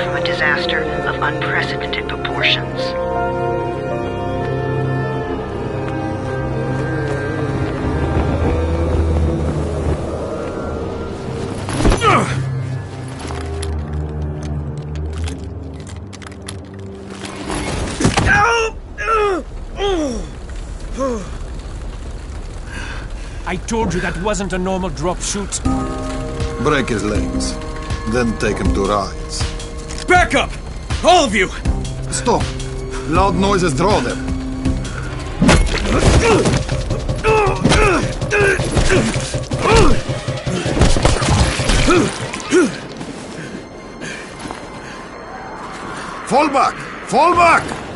from a disaster of unprecedented proportions. I told you that wasn't a normal drop shoot. Break his legs, then take him to rides. Back up! All of you! Stop! Loud noises draw them. Fall back! Fall back!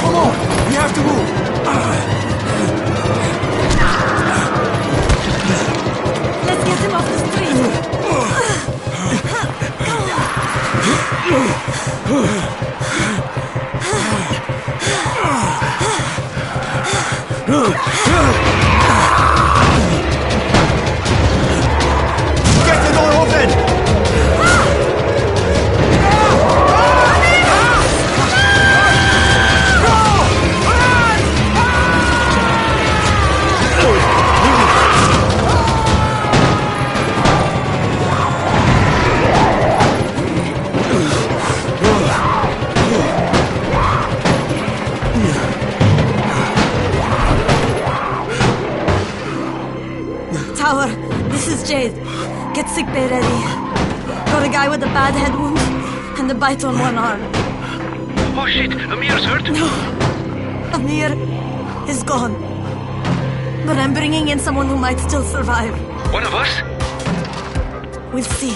Come on! We have to move! Let's get him off the Get the door open! tower. This is Jade. Get sickbay ready. Got a guy with a bad head wound and a bite on one arm. Oh shit, Amir's hurt? No, Amir is gone. But I'm bringing in someone who might still survive. One of us? We'll see.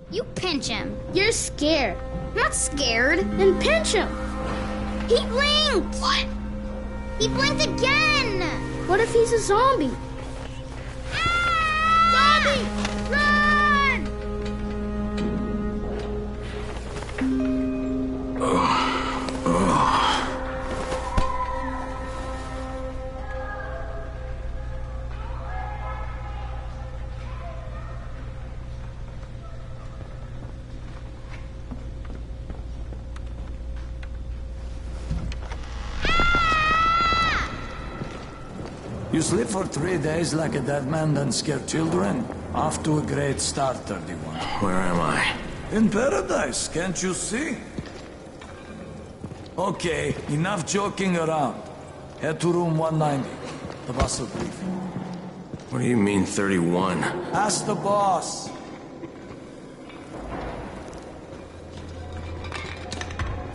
You pinch him. You're scared. I'm not scared. Then pinch him. He blinked. What? He blinked again. What if he's a zombie? Ah! Zombie! Run! You sleep for 3 days like a dead man, then scare children? Off to a great start, 31. Where am I? In paradise, can't you see? Okay, enough joking around. Head to room 190. The boss will brief you. What do you mean, 31? Ask the boss.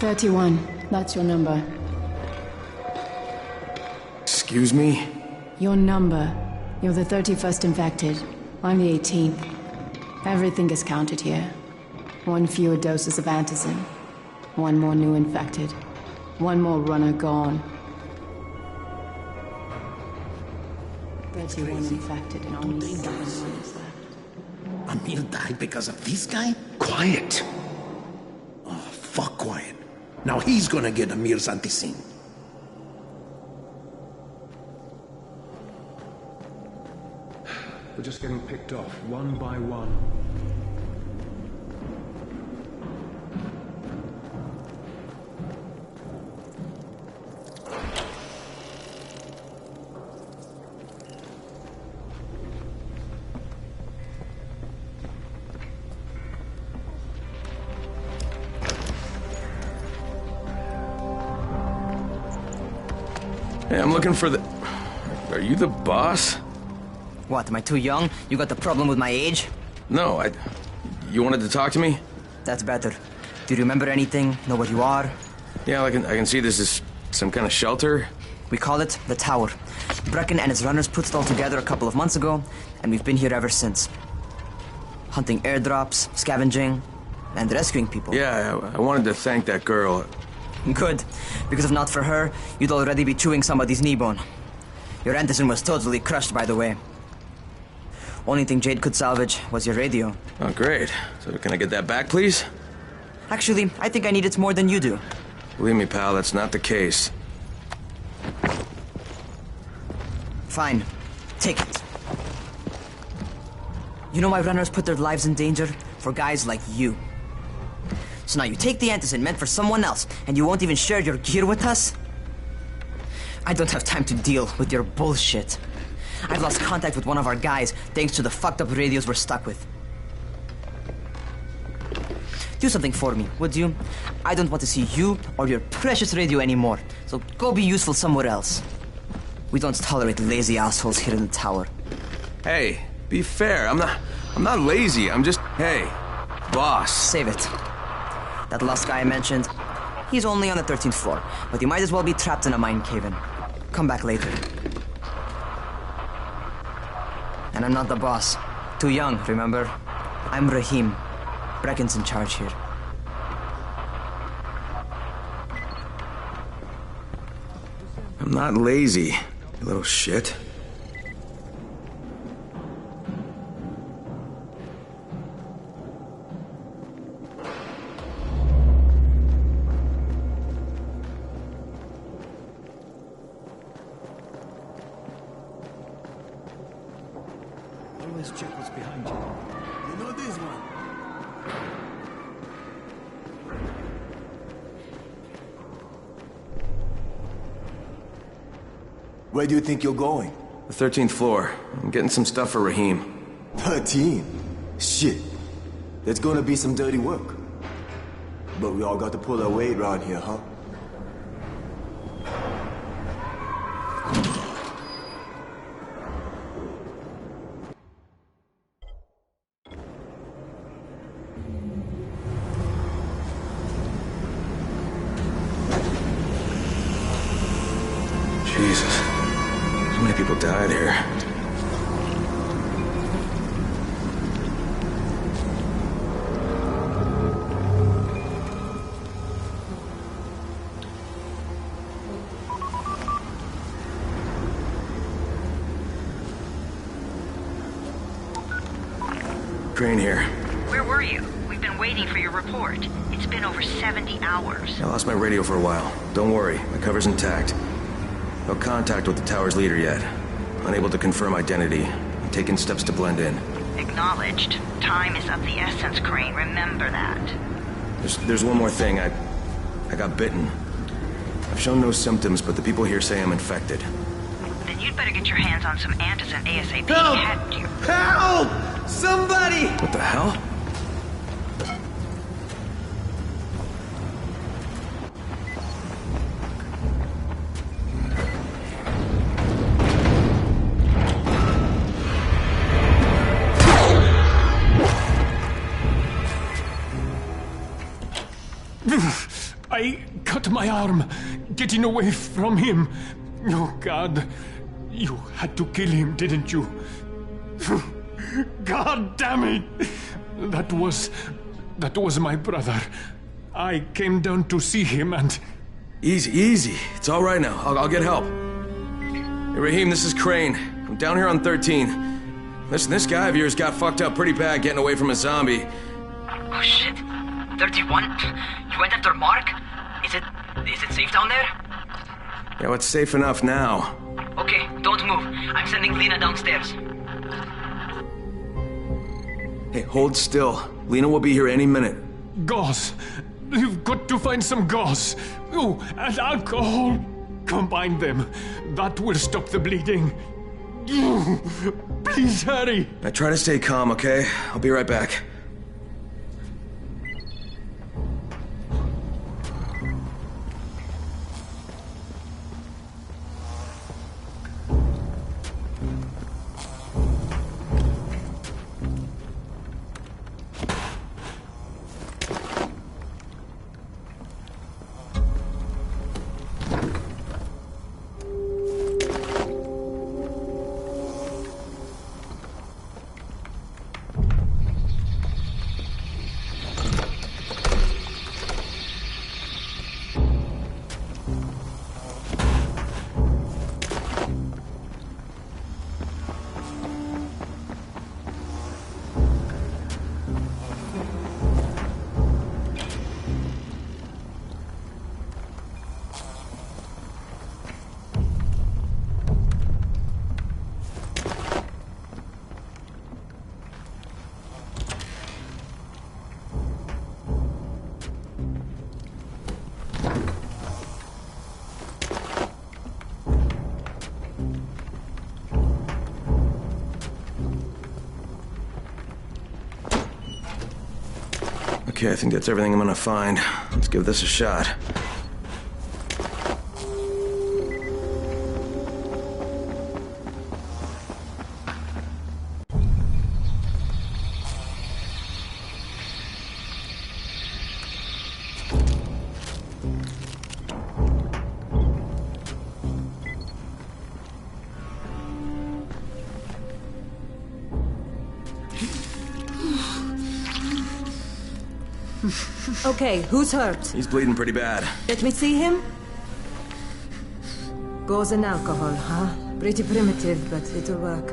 "31, that's your number. Excuse me? Your number. You're the 31st infected. I'm the 18th. Everything is counted here. 1 fewer doses of antizin. 1 more new infected. 1 more runner gone. 31 infected and only 7 runners left. Amir died because of this guy? Quiet. Oh, fuck quiet. Now he's gonna get Amir's antizin. We're just getting picked off, one by one. Hey, I'm looking for the... Are you the boss? What, am I too young? You got the problem with my age? No, You wanted to talk to me? That's better. Do you remember anything? Know what you are? Yeah, I can see this is some kind of shelter. We call it the Tower. Brecken and his runners put it all together a couple of months ago, and we've been here ever since. Hunting airdrops, scavenging, and rescuing people. Yeah, I wanted to thank that girl. Good, because if not for her, you'd already be chewing somebody's knee bone. Your Anderson was totally crushed, by the way. Only thing Jade could salvage was your radio. Oh, great. So can I get that back, please? Actually, I think I need it more than you do. Believe me, pal, that's not the case. Fine. Take it. You know why runners put their lives in danger? For guys like you. So now you take the Anderson meant for someone else, and you won't even share your gear with us? I don't have time to deal with your bullshit. I've lost contact with one of our guys thanks to the fucked up radios we're stuck with. Do something for me, would you? I don't want to see you or your precious radio anymore, so go be useful somewhere else. We don't tolerate lazy assholes here in the tower. Hey, be fair. I'm not lazy. I'm just, hey, boss. Save it. That last guy I mentioned, he's only on the 13th floor, but he might as well be trapped in a mine cave-in. Come back later. And I'm not the boss. Too young, remember? I'm Rahim. Brecken's in charge here. I'm not lazy, you little shit. Always check what's behind you. You know this one. Where do you think you're going? The 13th floor. I'm getting some stuff for Rahim. 13? Shit. There's gonna be some dirty work. But we all got to pull our weight around here, huh? Jesus. How many people died here? Crane here. Where were you? We've been waiting for your report. It's been over 70 hours. I lost my radio for a while. Don't worry, my cover's intact. No contact with the tower's leader yet. Unable to confirm identity. I'm taking steps to blend in. Acknowledged. Time is of the essence, Crane. Remember that. There's one more thing. I got bitten. I've shown no symptoms, but the people here say I'm infected. Then you'd better get your hands on some Anderson ASAP. Help! Hadn't you? Help! Somebody! What the hell? I cut my arm, getting away from him. Oh, God. You had to kill him, didn't you? God damn it! That was my brother. I came down to see him and... Easy. It's all right now. I'll get help. Hey, Rahim, this is Crane. I'm down here on 13. Listen, this guy of yours got fucked up pretty bad getting away from a zombie. Oh, shit. 31? You went after Mark? Is it safe down there? Yeah, well, it's safe enough now. Okay, don't move. I'm sending Lena downstairs. Hey, hold still. Lena will be here any minute. Gauze. You've got to find some gauze. Oh, and alcohol. Combine them. That will stop the bleeding. Please hurry. Now try to stay calm, okay? I'll be right back. Okay, I think that's everything I'm gonna find. Let's give this a shot. Okay, who's hurt? He's bleeding pretty bad. Let me see him. Gauze and alcohol, huh? Pretty primitive, but it'll work.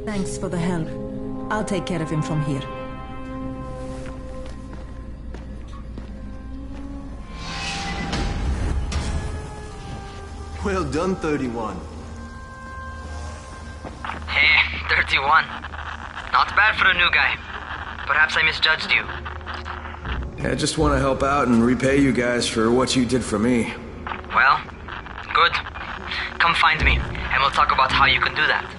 Thanks for the help. I'll take care of him from here. Well done, 31. Hey, 31. Not bad for a new guy. Perhaps I misjudged you. I just want to help out and repay you guys for what you did for me. Well, good. Come find me, and we'll talk about how you can do that.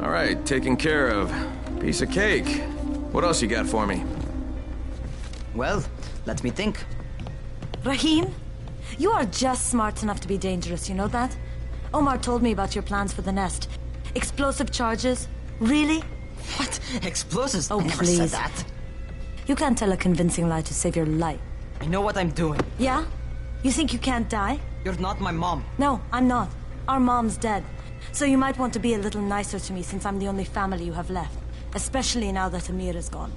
All right, taken care of. Piece of cake. What else you got for me? Well, let me think. Rahim, you are just smart enough to be dangerous, you know that? Omar told me about your plans for the nest. Explosive charges? Really? What? Explosives? Oh, I never please. said that. You can't tell a convincing lie to save your life. I know what I'm doing. Yeah? You think you can't die? You're not my mom. No, I'm not. Our mom's dead. So you might want to be a little nicer to me since I'm the only family you have left. Especially now that Amir is gone.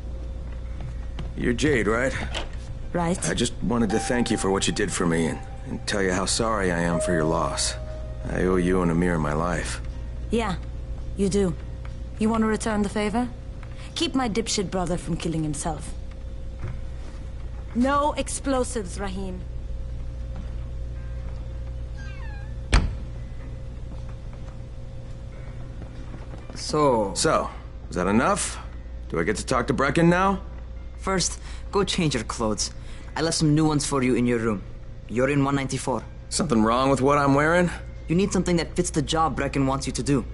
You're Jade, right? Right. I just wanted to thank you for what you did for me and tell you how sorry I am for your loss. I owe you and Amir my life. Yeah, you do. You want to return the favor? Keep my dipshit brother from killing himself. No explosives, Rahim. So, is that enough? Do I get to talk to Brecken now? first, go change your clothes. I left some new ones for you in your room. You're in 194. Something wrong with what I'm wearing? You need something that fits the job Brecken wants you to do.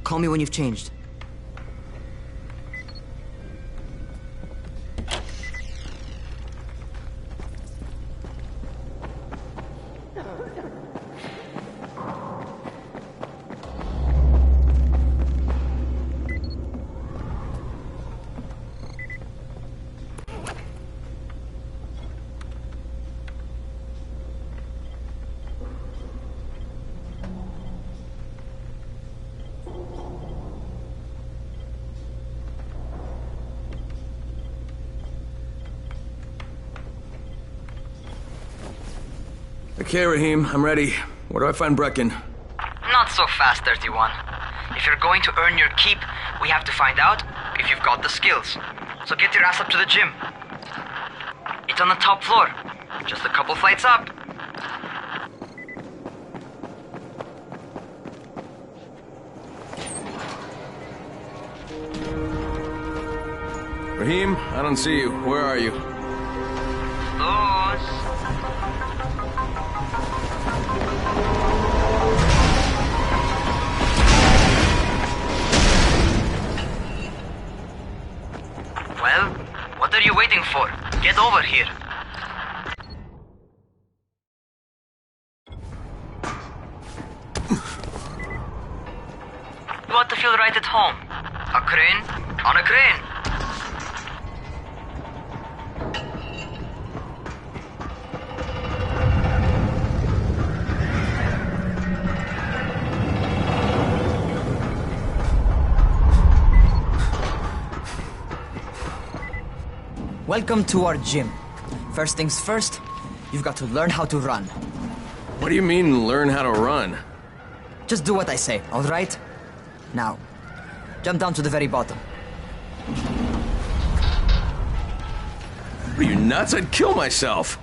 Call me when you've changed. Okay, Rahim, I'm ready. Where do I find Brecken? Not so fast, 31. If you're going to earn your keep, we have to find out if you've got the skills. So get your ass up to the gym. It's on the top floor. Just a couple flights up. Rahim, I don't see you. Where are you? Those. Well, what are you waiting for? Get over here. You ought to feel right at home. A crane on a crane. Welcome to our gym. First things first, you've got to learn how to run. What do you mean, learn how to run? Just do what I say, alright? Now, jump down to the very bottom. Are you nuts? I'd kill myself.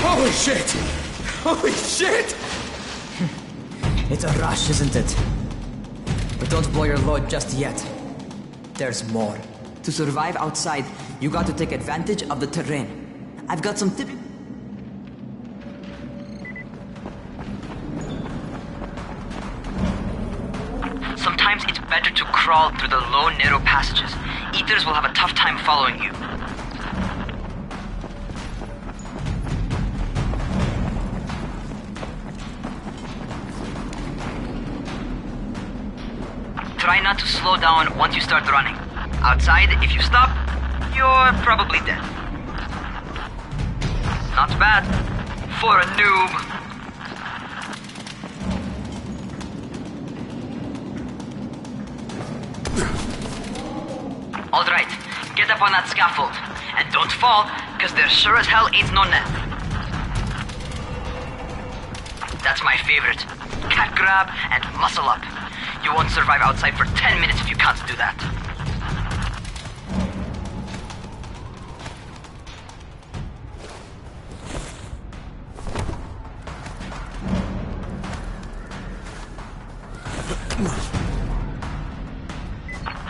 Holy shit! Holy shit! It's a rush, isn't it? But don't blow your load just yet. There's more. To survive outside, you got to take advantage of the terrain. I've got some tips. Sometimes it's better to crawl through the low, narrow passages. Eaters will have a tough time following you. Try not to slow down once you start running. Outside, if you stop, you're probably dead. Not bad for a noob. Alright, get up on that scaffold. And don't fall, because there sure as hell ain't no net. That's my favorite. Cat grab and muscle up. You won't survive outside for 10 minutes if you can't do that.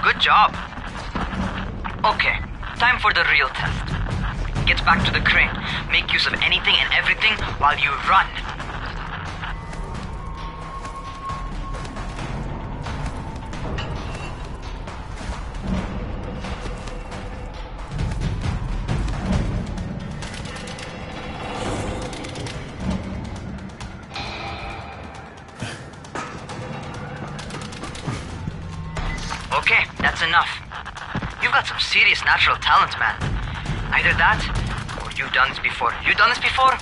Good job. Okay, time for the real test. Get back to the crane. Make use of anything and everything while you run. Okay, that's enough. You've got some serious natural talent, man. Either that, or you've done this before. You done this before?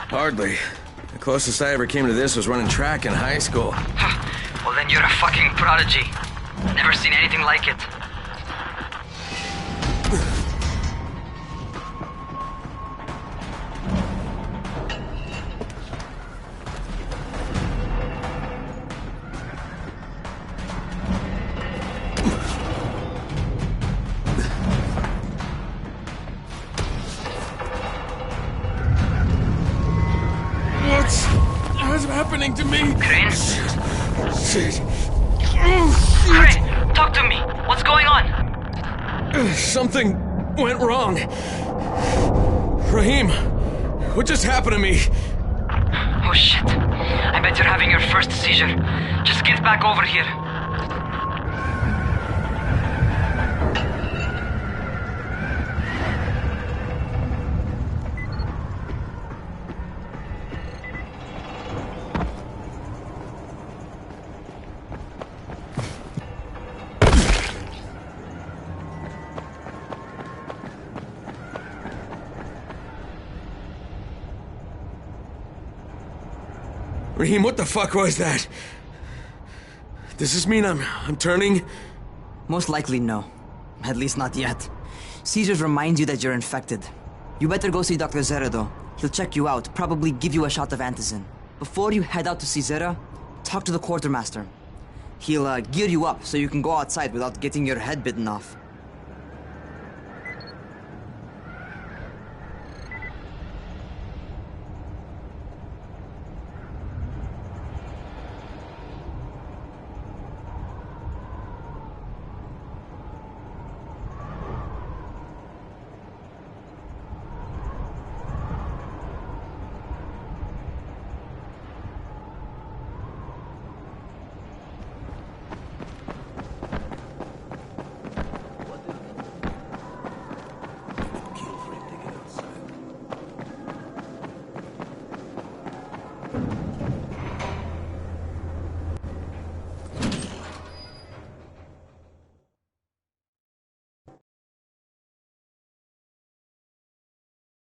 Hardly. The closest I ever came to this was running track in high school. Well, then you're a fucking prodigy. Never seen anything like it. What's happening to me? Crane? Shit. Crane, talk to me. What's going on? Something went wrong. Rahim, what just happened to me? Oh shit. I bet you're having your first seizure. Just get back over here. Rahim, what the fuck was that? Does this mean I'm turning? Most likely no. At least not yet. Seizures remind you that you're infected. You better go see Dr. Zera though. He'll check you out, probably give you a shot of antizin. Before you head out to see Zera, talk to the quartermaster. He'll gear you up so you can go outside without getting your head bitten off.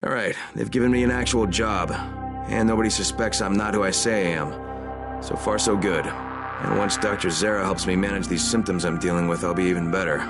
All right, they've given me an actual job, and nobody suspects I'm not who I say I am. So far, so good. And once Dr. Zere helps me manage these symptoms I'm dealing with, I'll be even better.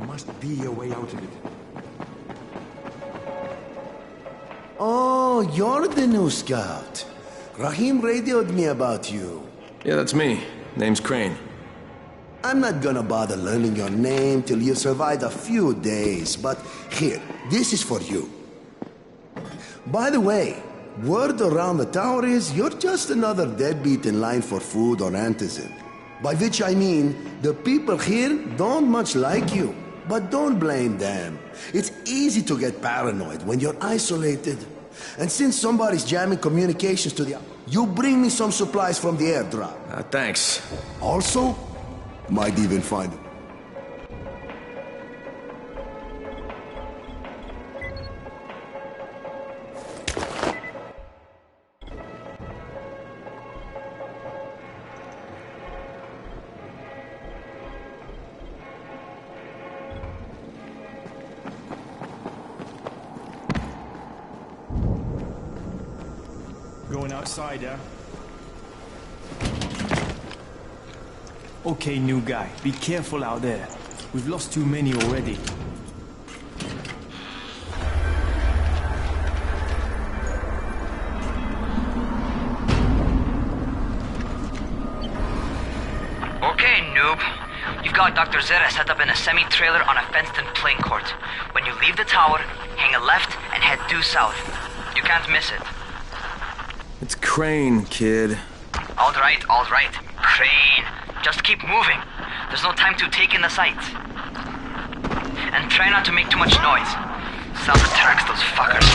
Must be a way out of it. Oh, you're the new scout. Rahim radioed me about you. Yeah, that's me. Name's Crane. I'm not gonna bother learning your name till you survived a few days, but here, this is for you. By the way, word around the tower is you're just another deadbeat in line for food or antizin. By which I mean, the people here don't much like you. But don't blame them. It's easy to get paranoid when you're isolated. And since somebody's jamming communications to the... You bring me some supplies from the airdrop. Thanks. Also, might even find them. Going outside, yeah? Okay, new guy. Be careful out there. We've lost too many already. Okay, noob. You've got Dr. Zere set up in a semi-trailer on a fenced-in playing court. When you leave the tower, hang a left and head due south. You can't miss it. It's Crane, kid. All right. Crane. Just keep moving. There's no time to take in the sights. And try not to make too much noise. Sound attracts those fuckers.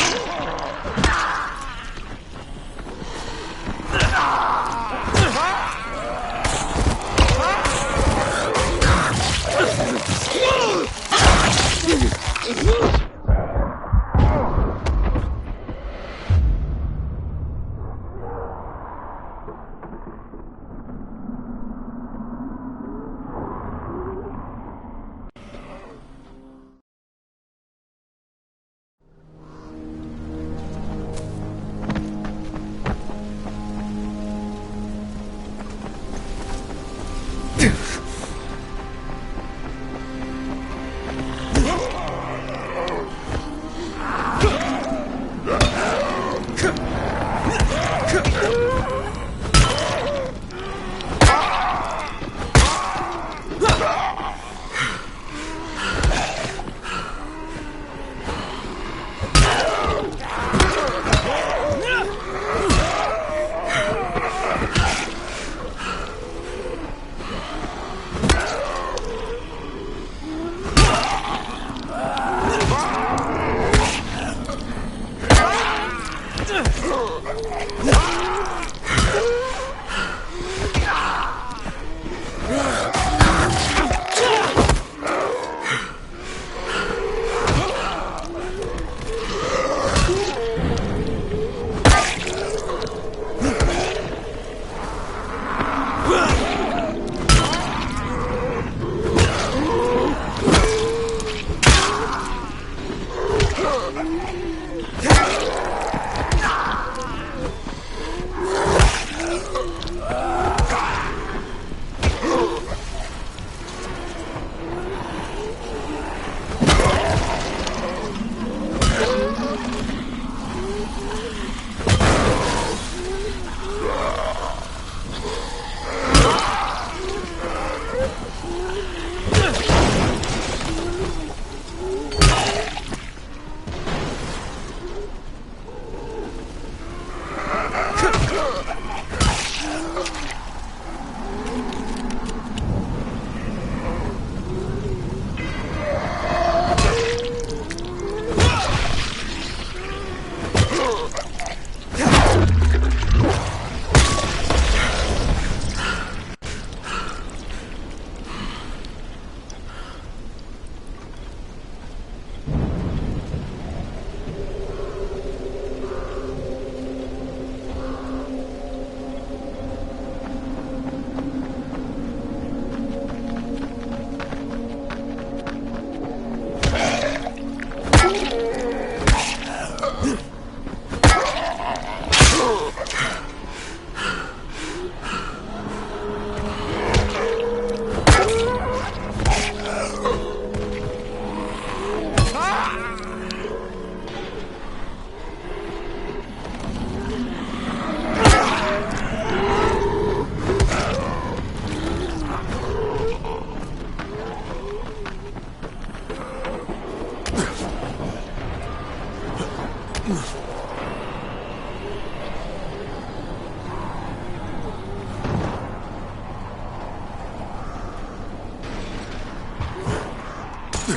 I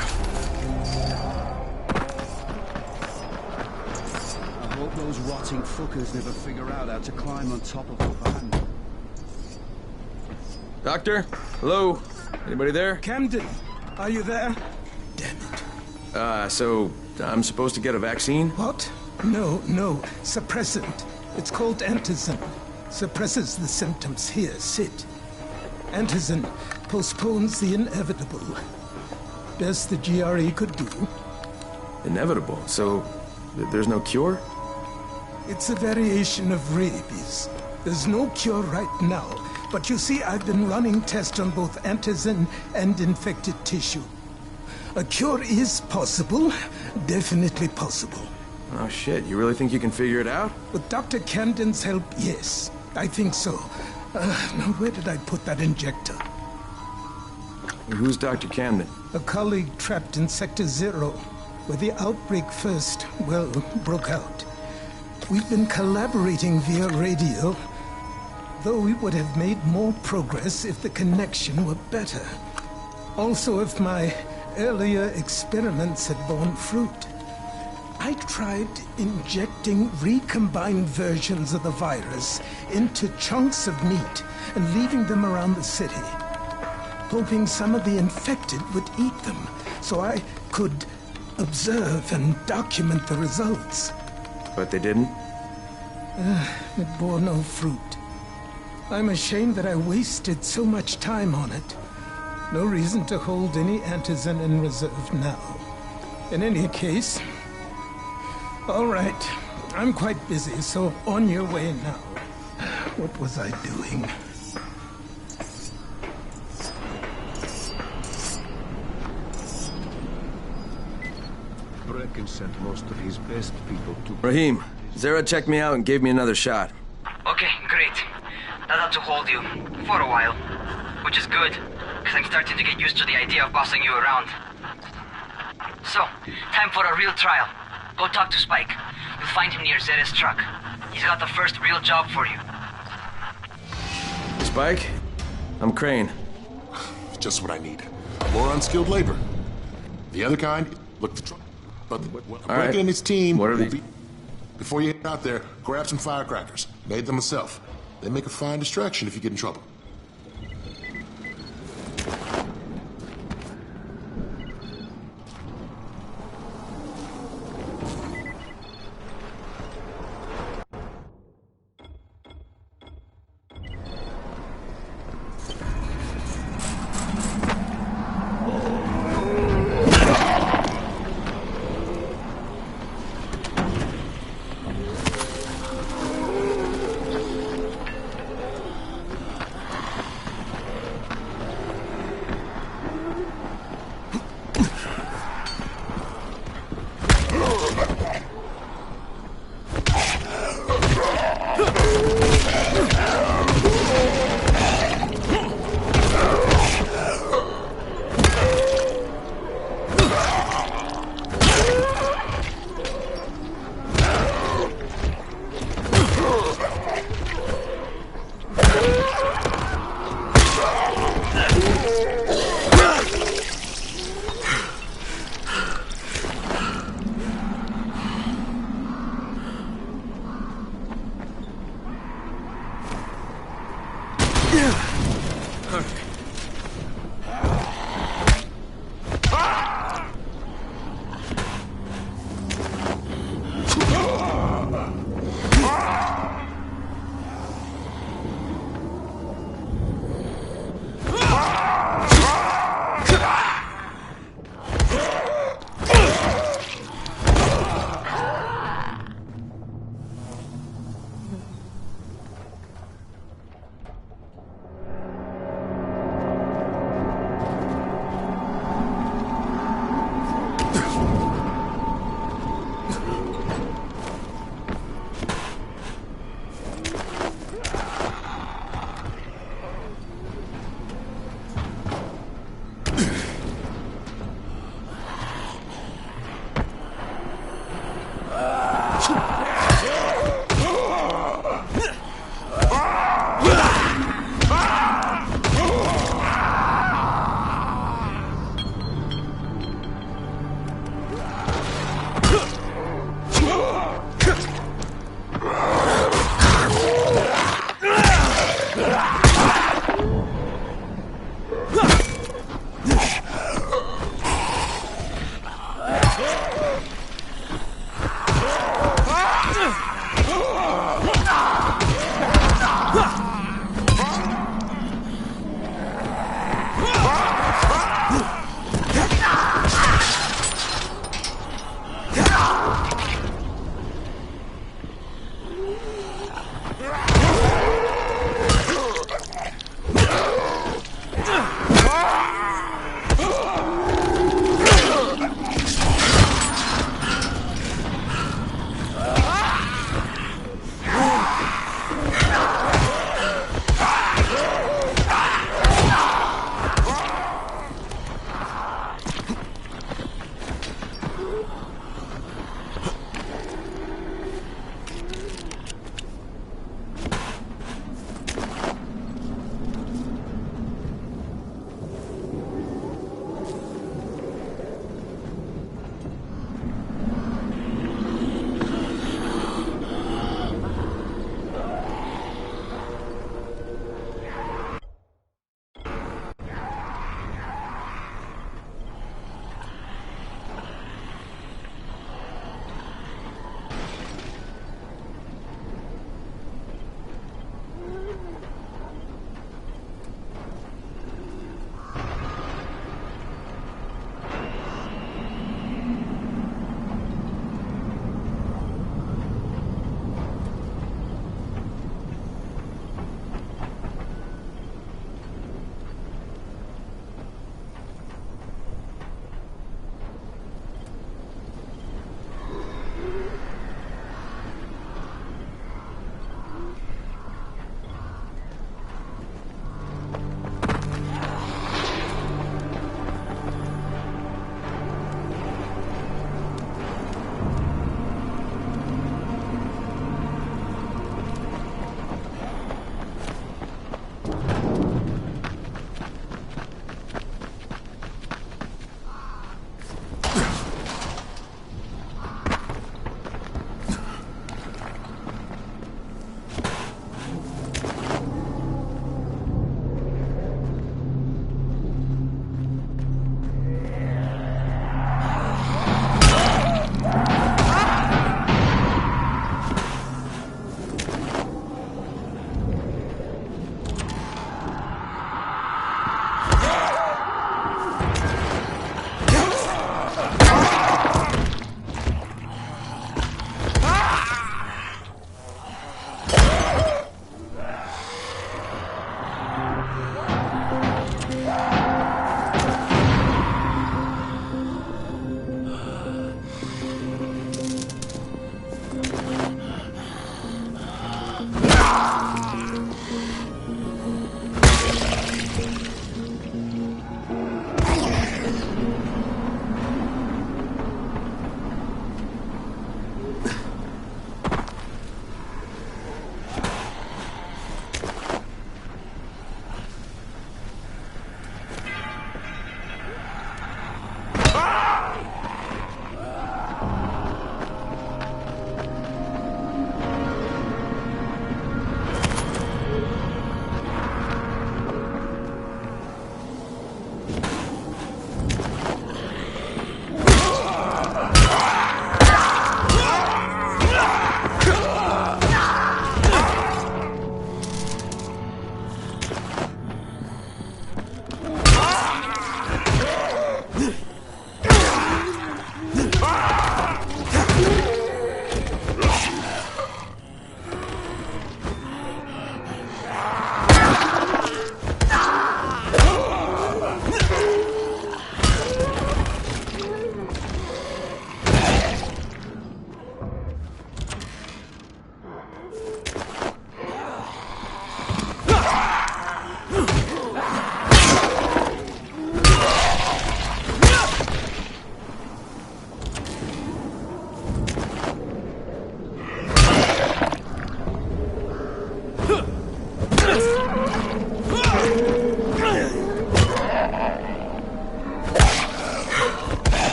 hope those rotting fuckers never figure out how to climb on top of a van. Doctor? Hello? Anybody there? Camden, are you there? So I'm supposed to get a vaccine? What? No, suppressant. It's called Antizin. Suppresses the symptoms. Here, sit. Antizin postpones the inevitable. Best the GRE could do. Inevitable? So there's no cure? It's a variation of rabies. There's no cure right now, but you see, I've been running tests on both Antizin and infected tissue. A cure is possible, definitely possible. Oh shit, you really think you can figure it out? With Dr. Camden's help, yes. I think so. Now where did I put that injector? Who's Dr. Camden? A colleague trapped in Sector Zero, where the outbreak first, broke out. We've been collaborating via radio, though we would have made more progress if the connection were better. Also, if my earlier experiments had borne fruit. I tried injecting recombined versions of the virus into chunks of meat and leaving them around the city, hoping some of the infected would eat them so I could observe and document the results. But they didn't? It bore no fruit. I'm ashamed that I wasted so much time on it. No reason to hold any Antizin in reserve now. In any case, all right, I'm quite busy, so on your way now. What was I doing? Brecken sent most of his best people to... Rahim, Zere checked me out and gave me another shot. Okay, great. That ought to hold you. For a while. Which is good, because I'm starting to get used to the idea of bossing you around. So, time for a real trial. Go talk to Spike. You'll find him near Zere's truck. He's got the first real job for you. Spike? I'm Crane. Just what I need. More unskilled labor. The other kind, look the truck. But Brecken and his team what are these? Before you get out there, grab some firecrackers. Made them myself. They make a fine distraction if you get in trouble.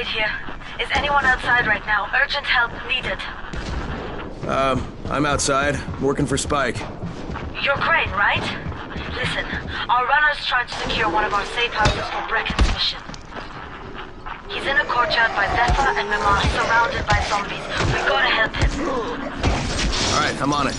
Infected here. Is anyone outside right now? Urgent help needed. I'm outside, working for Spike. You're Crane, right? Listen, our runner's trying to secure one of our safe houses for Brecken's mission. He's in a courtyard by Zephyr and Mimar, surrounded by zombies. We gotta help him. Alright, I'm on it.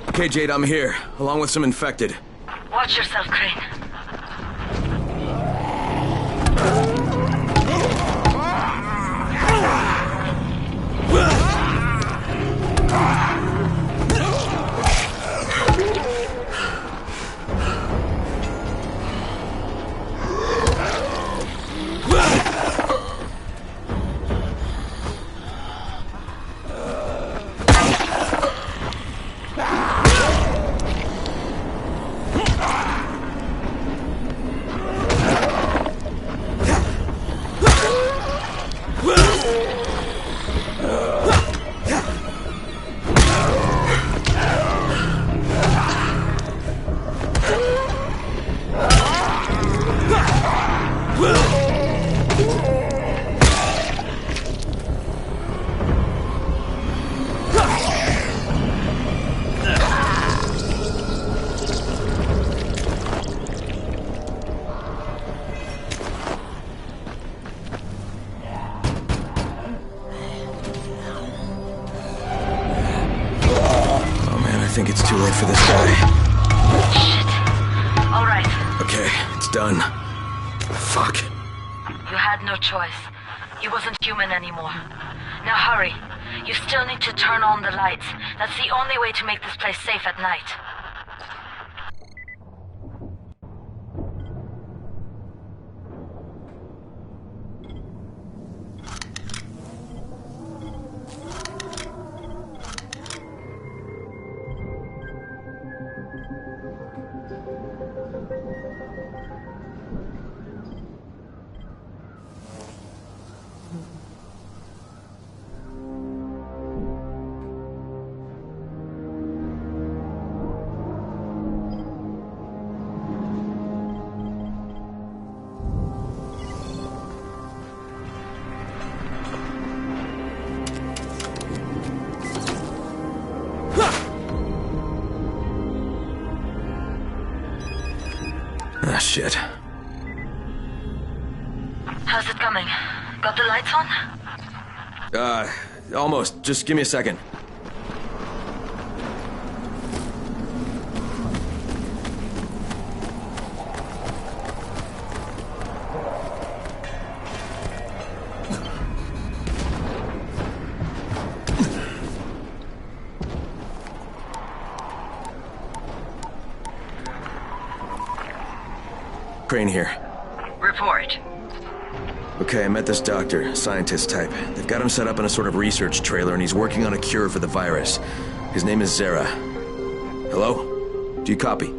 Okay, Jade, I'm here, along with some infected. Watch yourself, Crane. I think it's too late for this guy. Shit. All right. Okay, it's done. Fuck. You had no choice. He wasn't human anymore. Now hurry. You still need to turn on the lights. That's the only way to make this place safe at night. Ah, shit. How's it coming? Got the lights on? Almost. Just give me a second. Crane here. Report. Okay, I met this doctor, scientist type. They've got him set up in a sort of research trailer, and he's working on a cure for the virus. His name is Zere. Hello? Do you copy?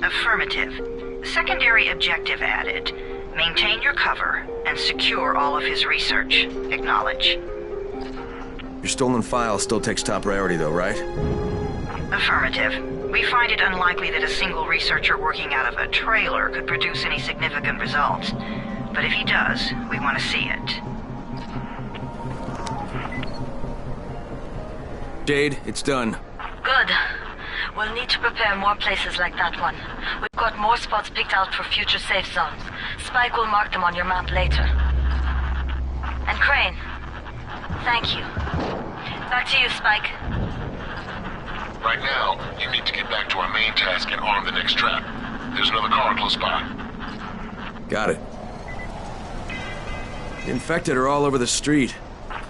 Affirmative. Secondary objective added. Maintain your cover and secure all of his research. Acknowledge. Your stolen file still takes top priority, though, right? Affirmative. We find it unlikely that a single researcher working out of a trailer could produce any significant results. But if he does, we want to see it. Jade, it's done. Good. We'll need to prepare more places like that one. We've got more spots picked out for future safe zones. Spike will mark them on your map later. And Crane, thank you. Back to you, Spike. Right now, you need to get back to our main task and arm the next trap. There's another car close by. Got it. The infected are all over the street.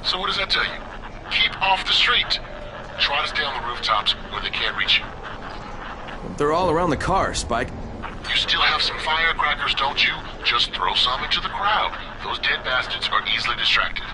So what does that tell you? Keep off the street. Try to stay on the rooftops where they can't reach you. They're all around the car, Spike. You still have some firecrackers, don't you? Just throw some into the crowd. Those dead bastards are easily distracted.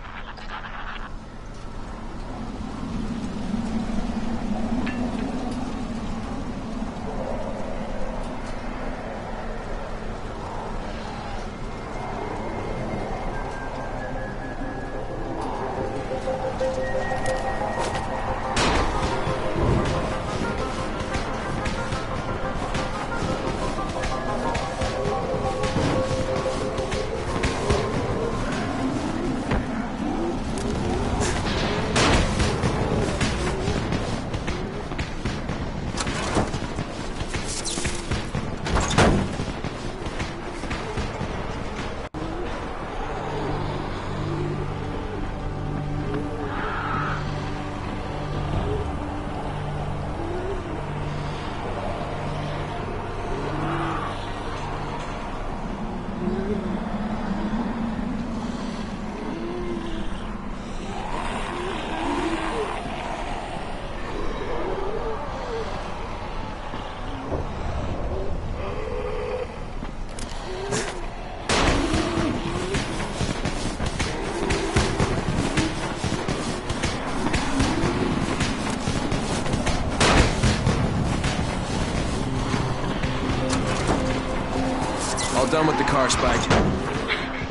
Done with the car, Spike.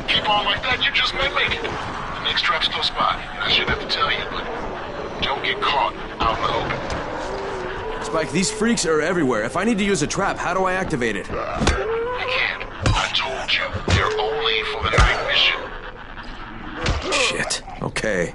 Keep on like that, you just may make it. The next trap's close by. I shouldn't have to tell you, but don't get caught out in the open. Spike, these freaks are everywhere. If I need to use a trap, how do I activate it? You can't. I told you, they're only for the night mission. Shit. Okay.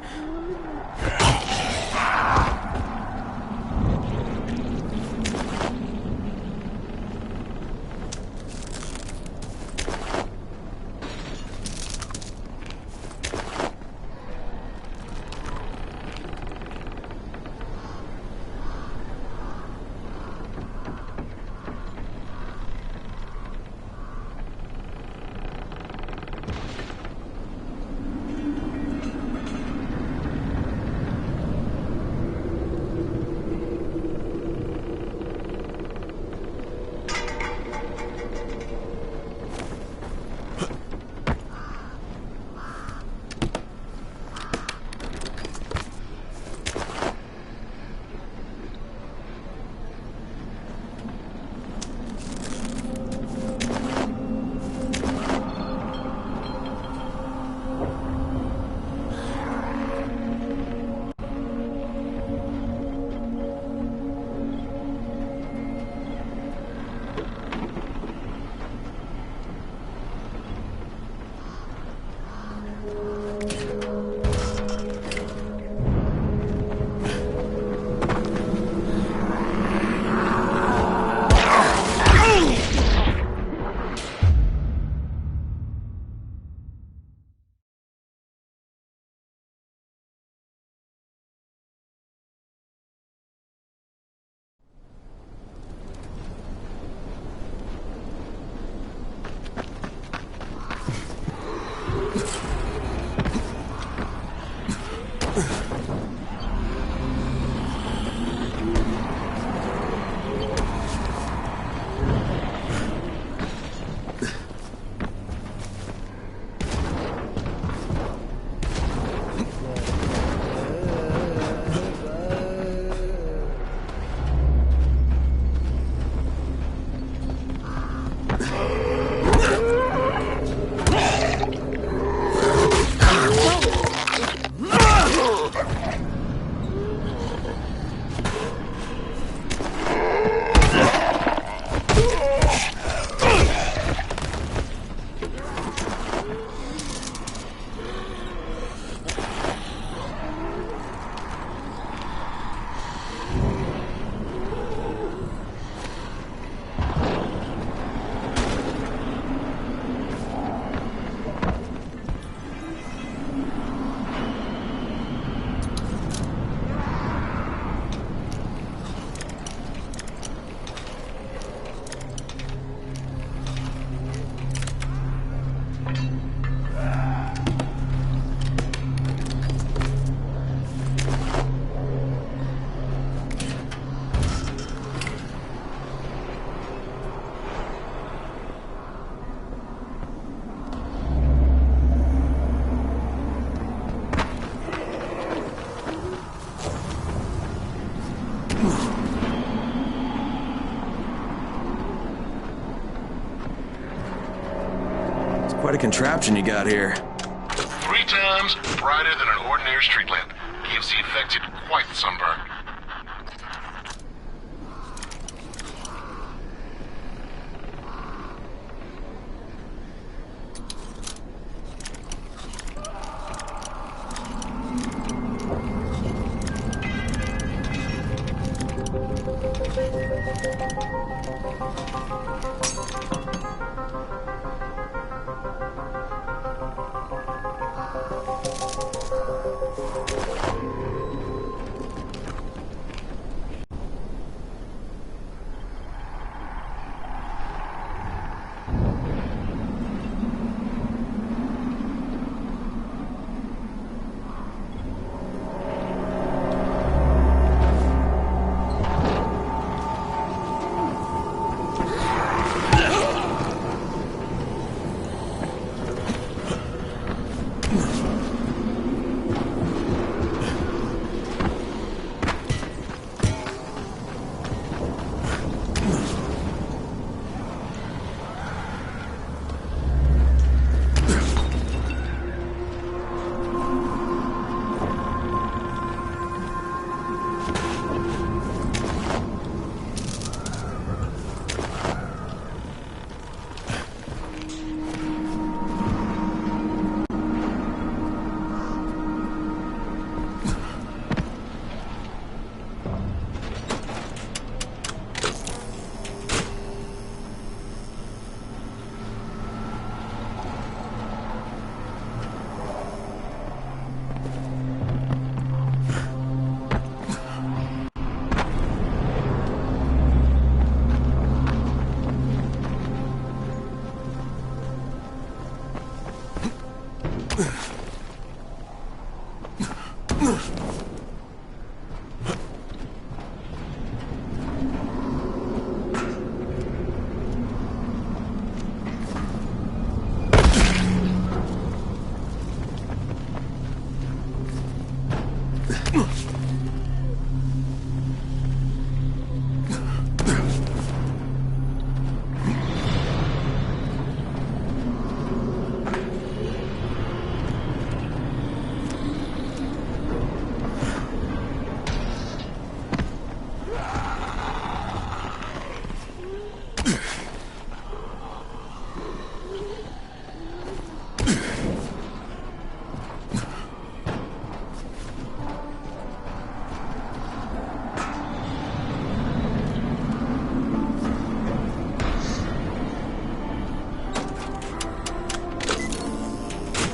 Quite a contraption you got here. 3 times brighter than an ordinary street lamp. Gives the infected quite the sunburn.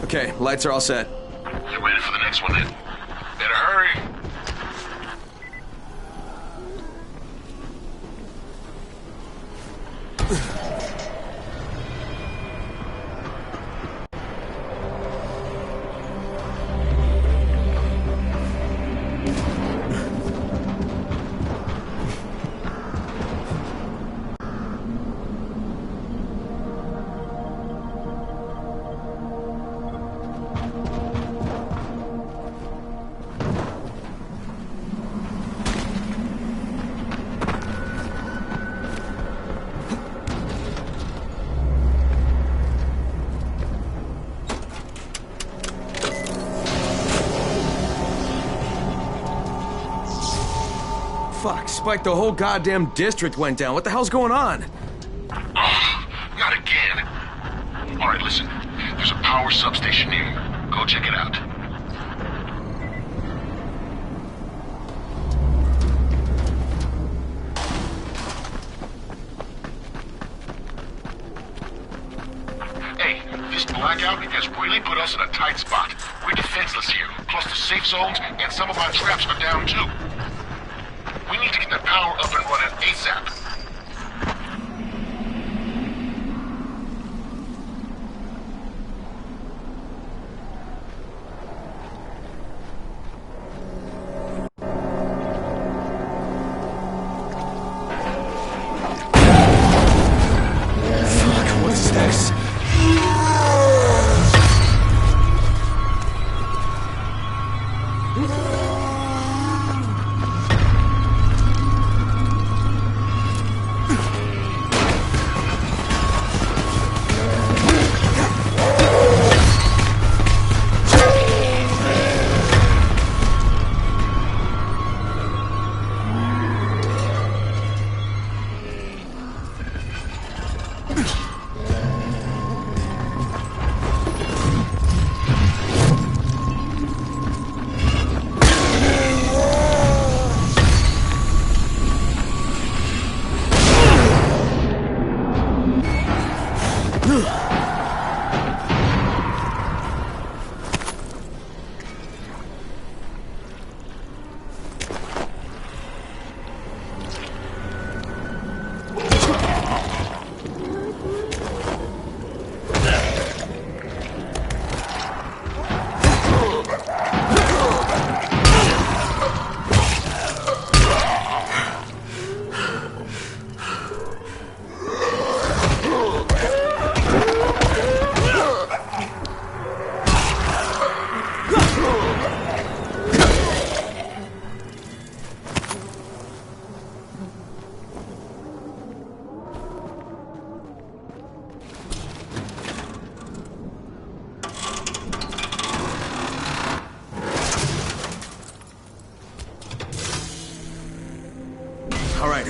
Okay, lights are all set. You ready for the next one then? Better hurry. Fuck, Spike, the whole goddamn district went down. What the hell's going on? Oh, not again. All right, listen. There's a power substation near you. Go check it out. Hey, this blackout has really put us in a tight spot. We're defenseless here. Plus the safe zones and some of our traps are down too. We need to get the power up and running ASAP. Fuck, what's this?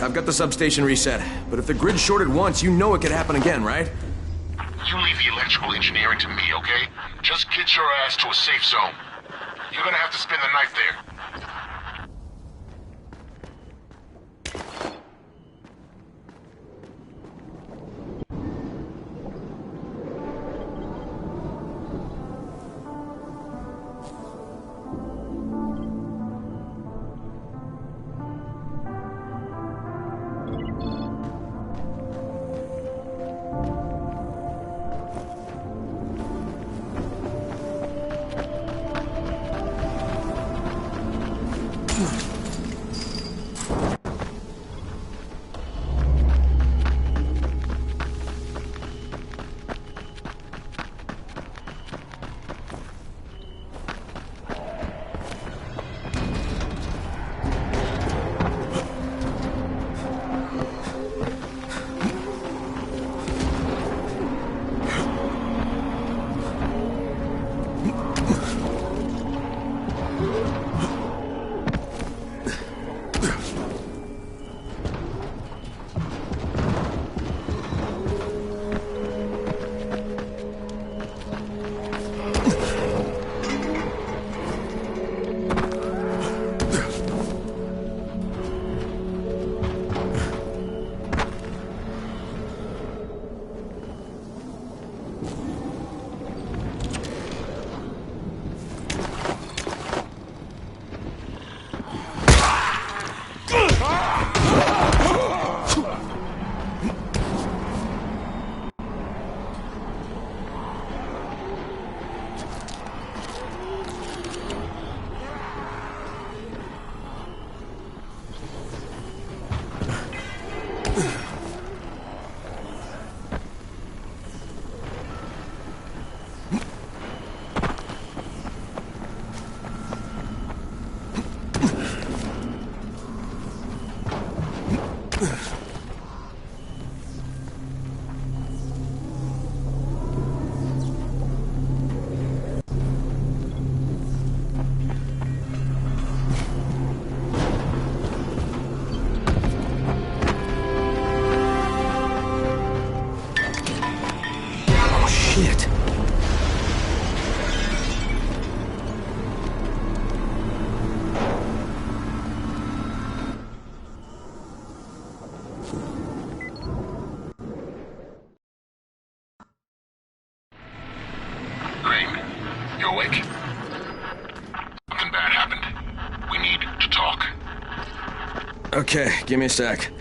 I've got the substation reset, but if the grid shorted once, you know it could happen again, right? You leave the electrical engineering to me, okay? Just get your ass to a safe zone. You're gonna have to spend the night there. Okay, give me a sec.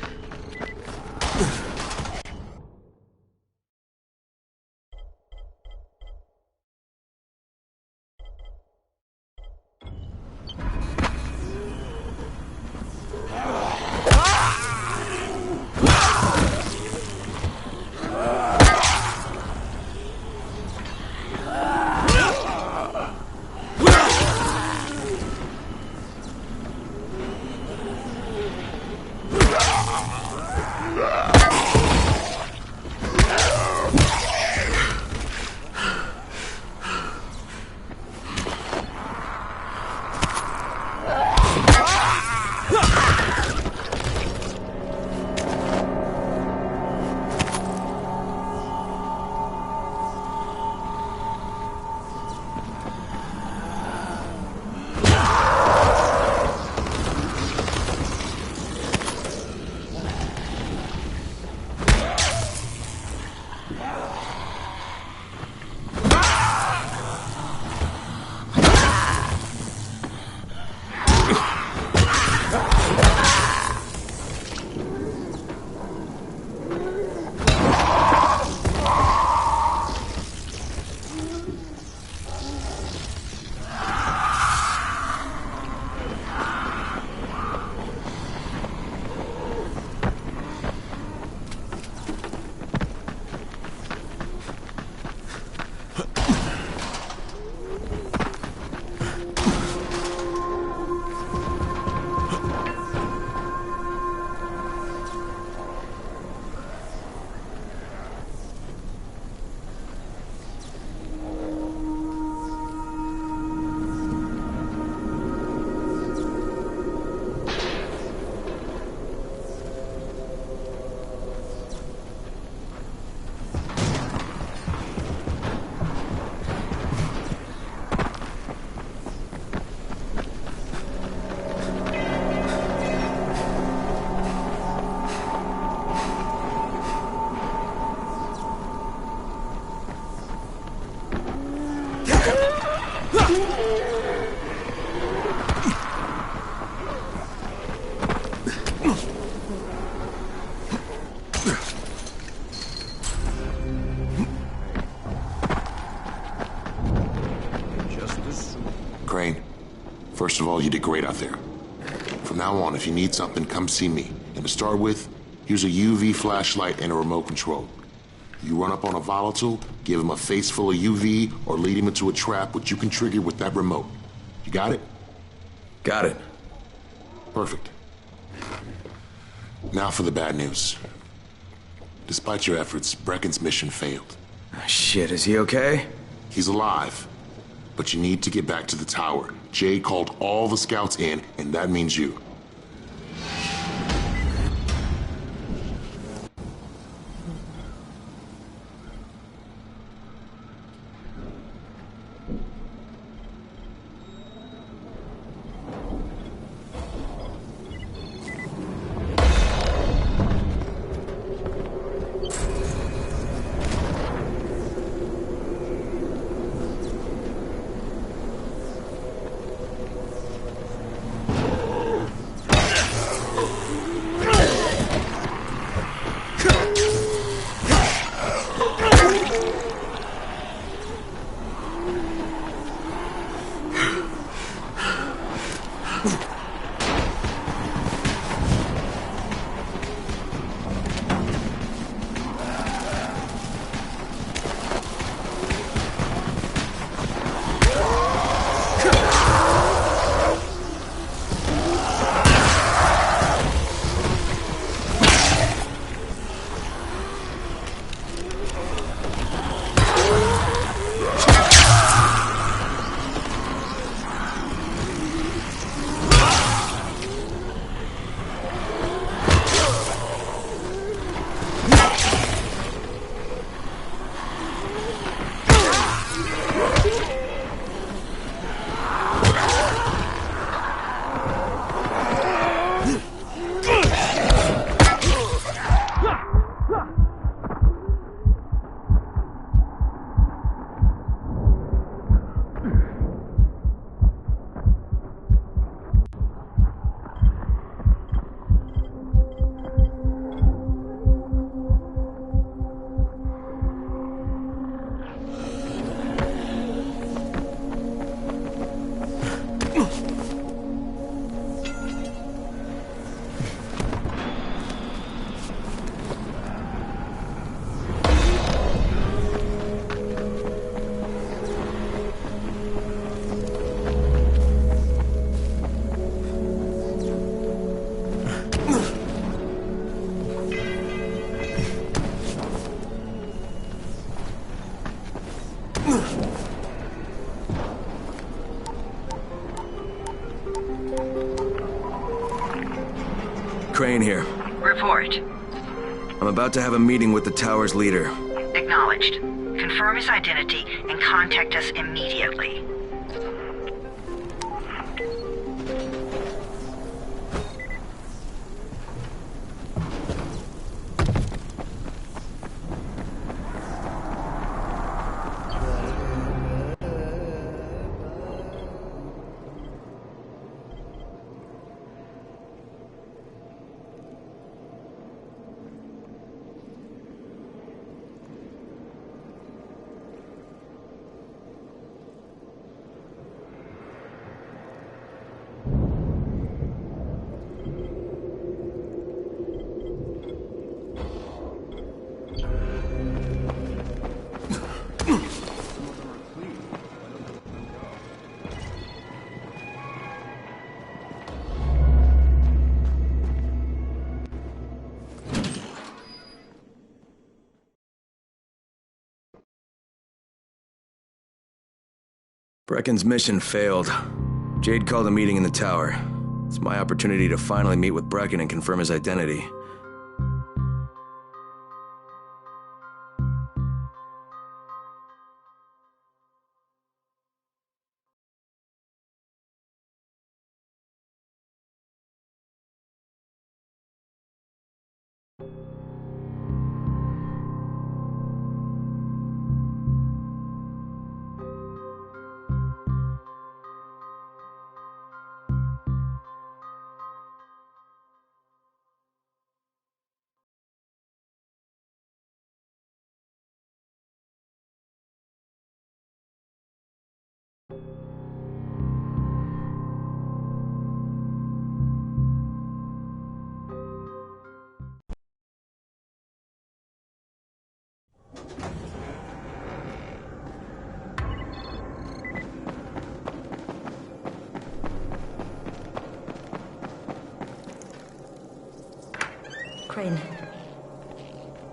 Crane, first of all, you did great out there. From now on, if you need something, come see me. And to start with, here's a UV flashlight and a remote control. You run up on a volatile, give him a face full of UV, or lead him into a trap which you can trigger with that remote. You got it? Got it. Perfect. Now for the bad news. Despite your efforts, Brecken's mission failed. Shit, is he okay? He's alive. But you need to get back to the tower. Jade called all the scouts in, and that means you. Crane here. Report. I'm about to have a meeting with the tower's leader. Acknowledged. Confirm his identity and contact us immediately. Brecken's mission failed. Jade called a meeting in the tower. It's my opportunity to finally meet with Brecken and confirm his identity. Crane.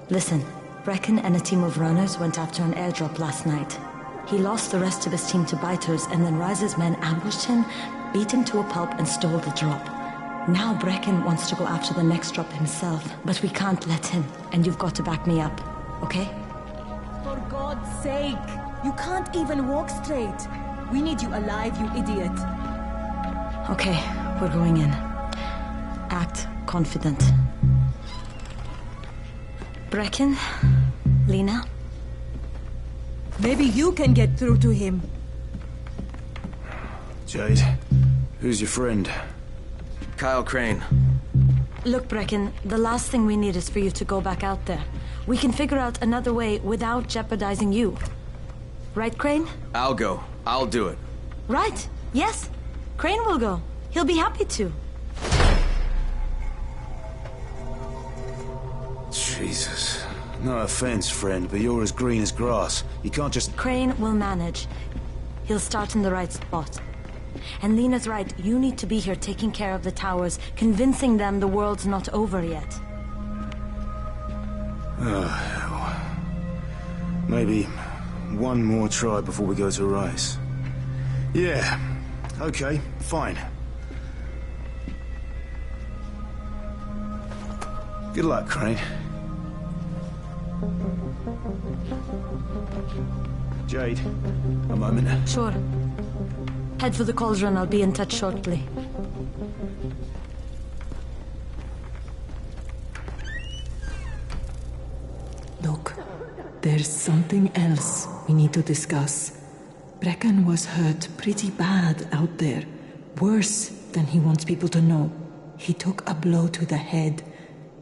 Listen, Brecken and a team of runners went after an airdrop last night. He lost the rest of his team to biters, and then Rise's men ambushed him, beat him to a pulp, and stole the drop. Now Brecken wants to go after the next drop himself, but we can't let him, and you've got to back me up, okay? For God's sake! You can't even walk straight! We need you alive, you idiot! Okay, we're going in. Act confident. Brecken? Lena? Maybe you can get through to him. Jade, who's your friend? Kyle Crane. Look, Brecken, the last thing we need is for you to go back out there. We can figure out another way without jeopardizing you. Right, Crane? I'll go. I'll do it. Right. Yes. Crane will go. He'll be happy to. Jesus. No offense, friend, but you're as green as grass. You can't just... Crane will manage. He'll start in the right spot. And Lena's right, you need to be here taking care of the towers, convincing them the world's not over yet. Oh, hell. Maybe one more try before we go to Rice. Yeah, okay, fine. Good luck, Crane. Jade, a moment. Sure. Head for the cauldron. I'll be in touch shortly. Look, there's something else we need to discuss. Brecken was hurt pretty bad out there. Worse than he wants people to know. He took a blow to the head.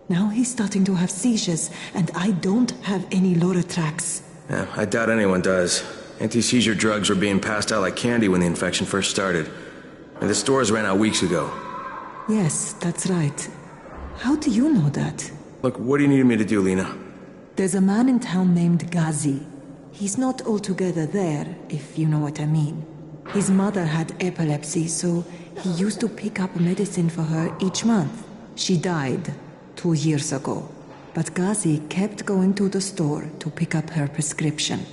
Now he's starting to have seizures, and I don't have any Loratrax. Yeah, I doubt anyone does. Anti-seizure drugs were being passed out like candy when the infection first started. And the stores ran out weeks ago. Yes, that's right. How do you know that? Look, what do you need me to do, Lena? There's a man in town named Ghazi. He's not altogether there, if you know what I mean. His mother had epilepsy, so he used to pick up medicine for her each month. She died 2 years ago. But Ghazi kept going to the store to pick up her prescription.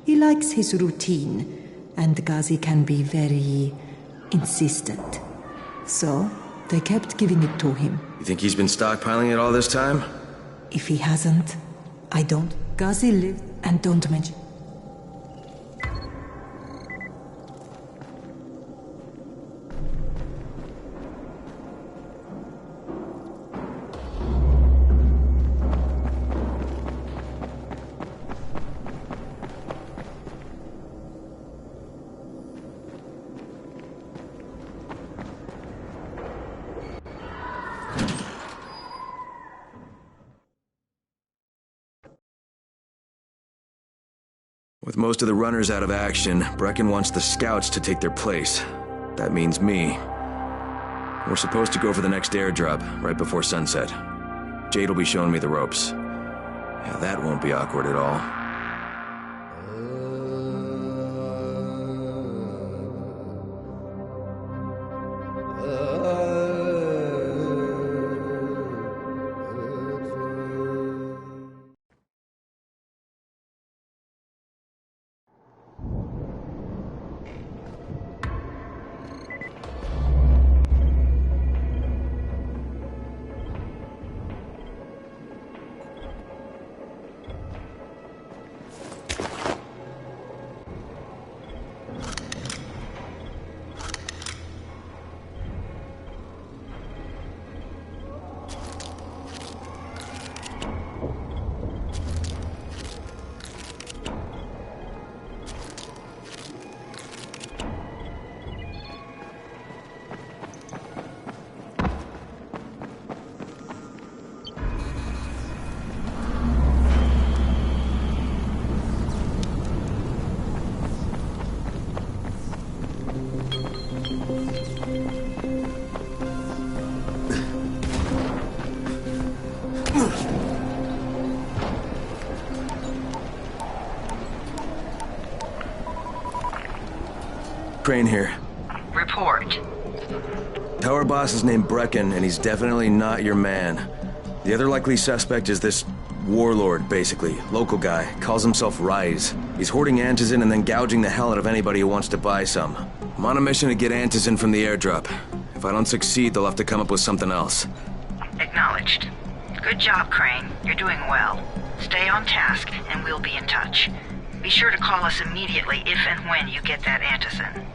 He likes his routine, and Ghazi can be very insistent. So, they kept giving it to him. You think he's been stockpiling it all this time? If he hasn't, I don't. Ghazi lived, and don't mention. With most of the runners out of action, Brecken wants the scouts to take their place. That means me. We're supposed to go for the next airdrop, right before sunset. Jade will be showing me the ropes. Yeah, that won't be awkward at all. Crane here. Report. Tower boss is named Brecken, and he's definitely not your man. The other likely suspect is this warlord, basically. Local guy. Calls himself Rise. He's hoarding Antizin and then gouging the hell out of anybody who wants to buy some. I'm on a mission to get Antizin from the airdrop. If I don't succeed, they'll have to come up with something else. Acknowledged. Good job, Crane. You're doing well. Stay on task, and we'll be in touch. Be sure to call us immediately if and when you get that Antizin.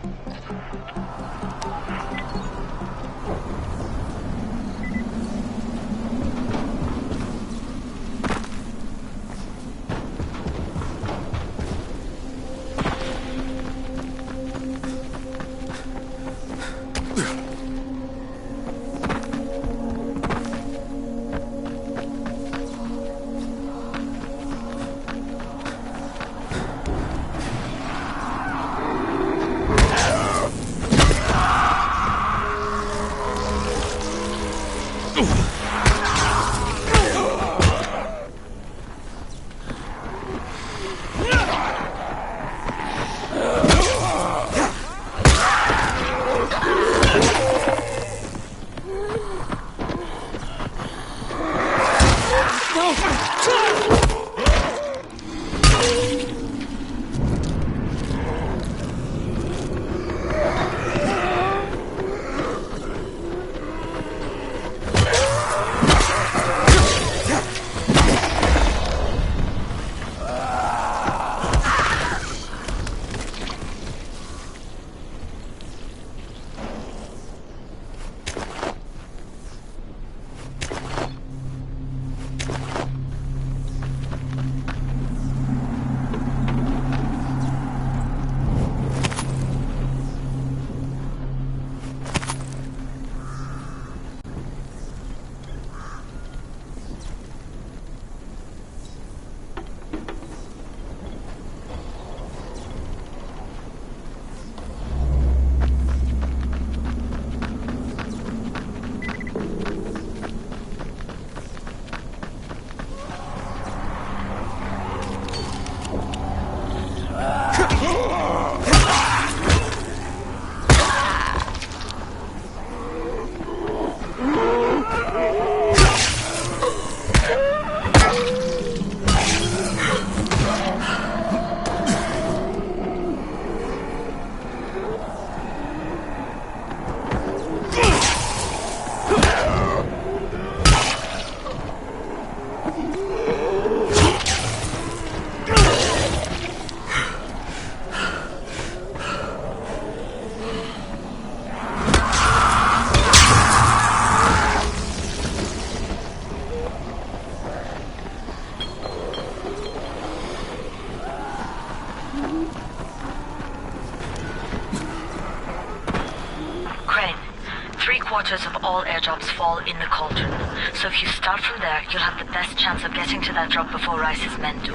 Three-quarters of all airdrops fall in the cauldron. So if you start from there, you'll have the best chance of getting to that drop before Rice's men do.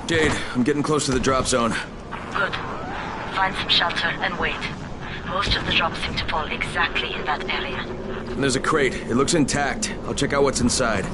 Jade, I'm getting close to the drop zone. Good. Find some shelter and wait. Most of the drops seem to fall exactly in that area. And there's a crate. It looks intact. I'll check out what's inside.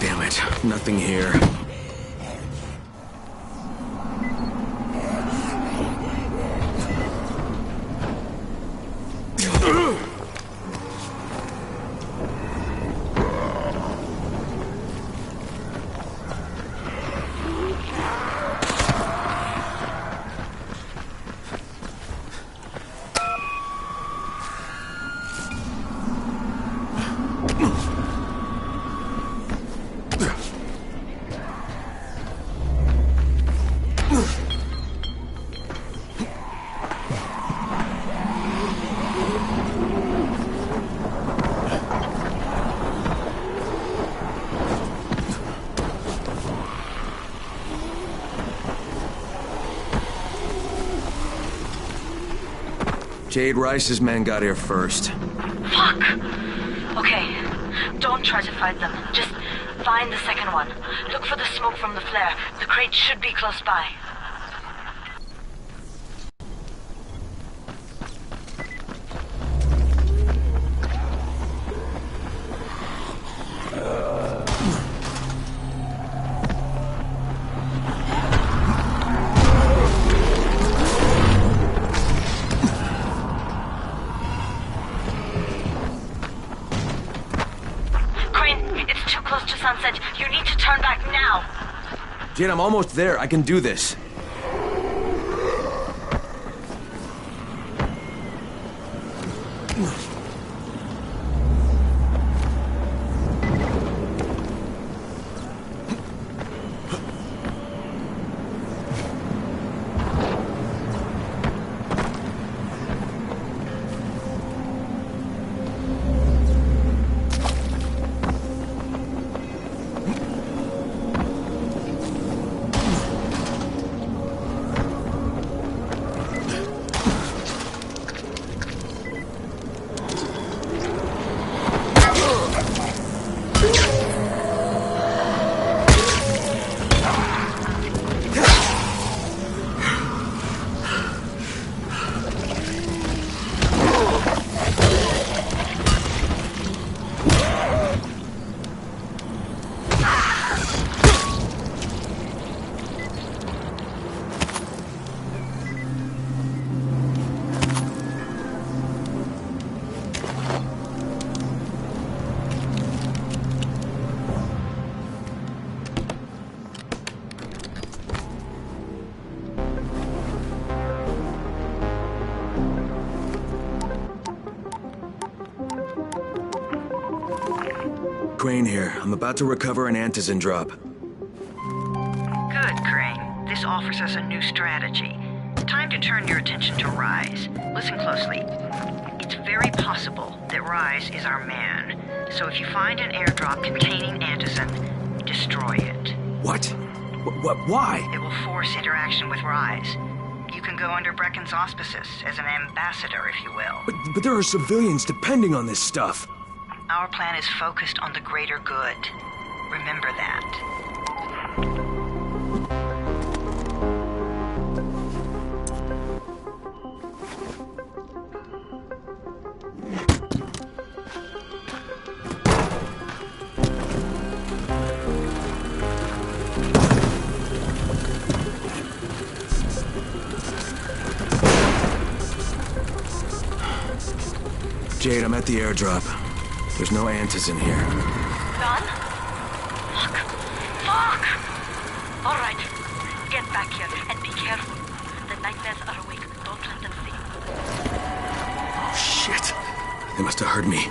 Damn it, nothing here. Jade Rice's men got here first. Fuck! Okay, don't try to fight them. Just find the second one. Look for the smoke from the flare. The crate should be close by. Jade, I'm almost there. I can do this. Crane here. I'm about to recover an Antizin drop. Good, Crane. This offers us a new strategy. Time to turn your attention to Rise. Listen closely. It's very possible that Rise is our man. So if you find an airdrop containing Antizin, destroy it. What? Why? It will force interaction with Rise. You can go under Brecken's auspices as an ambassador, if you will. But there are civilians depending on this stuff. Our plan is focused on the greater good. Remember that. Jade, I'm at the airdrop. There's no Antis in here. Done? Fuck! Alright. Get back here and be careful. The nightmares are awake. Don't let them see. Oh, shit. They must have heard me.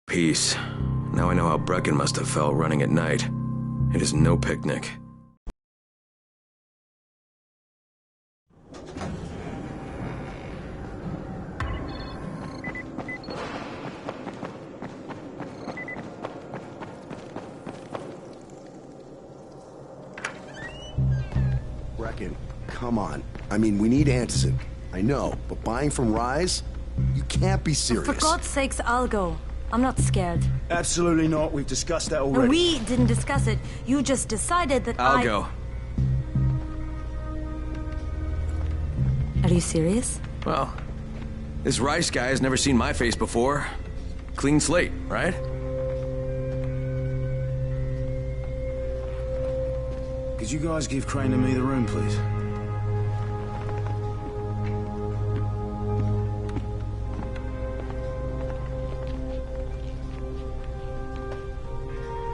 Peace. Now I know how Brecken must have felt running at night. It is no picnic. Brecken, come on. I mean, we need Anderson. I know, but buying from Rise? You can't be serious. For God's sakes, I'll go. I'm not scared. Absolutely not. We've discussed that already. And we didn't discuss it. You just decided that I'll go. Are you serious? Well, this Rice guy has never seen my face before. Clean slate, right? Could you guys give Crane and me the room, please?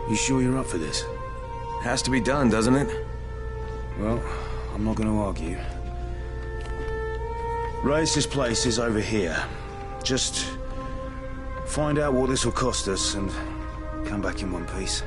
You sure you're up for this? Has to be done, doesn't it? Well, I'm not gonna argue. Race's place is over here. Just find out what this will cost us and come back in one piece.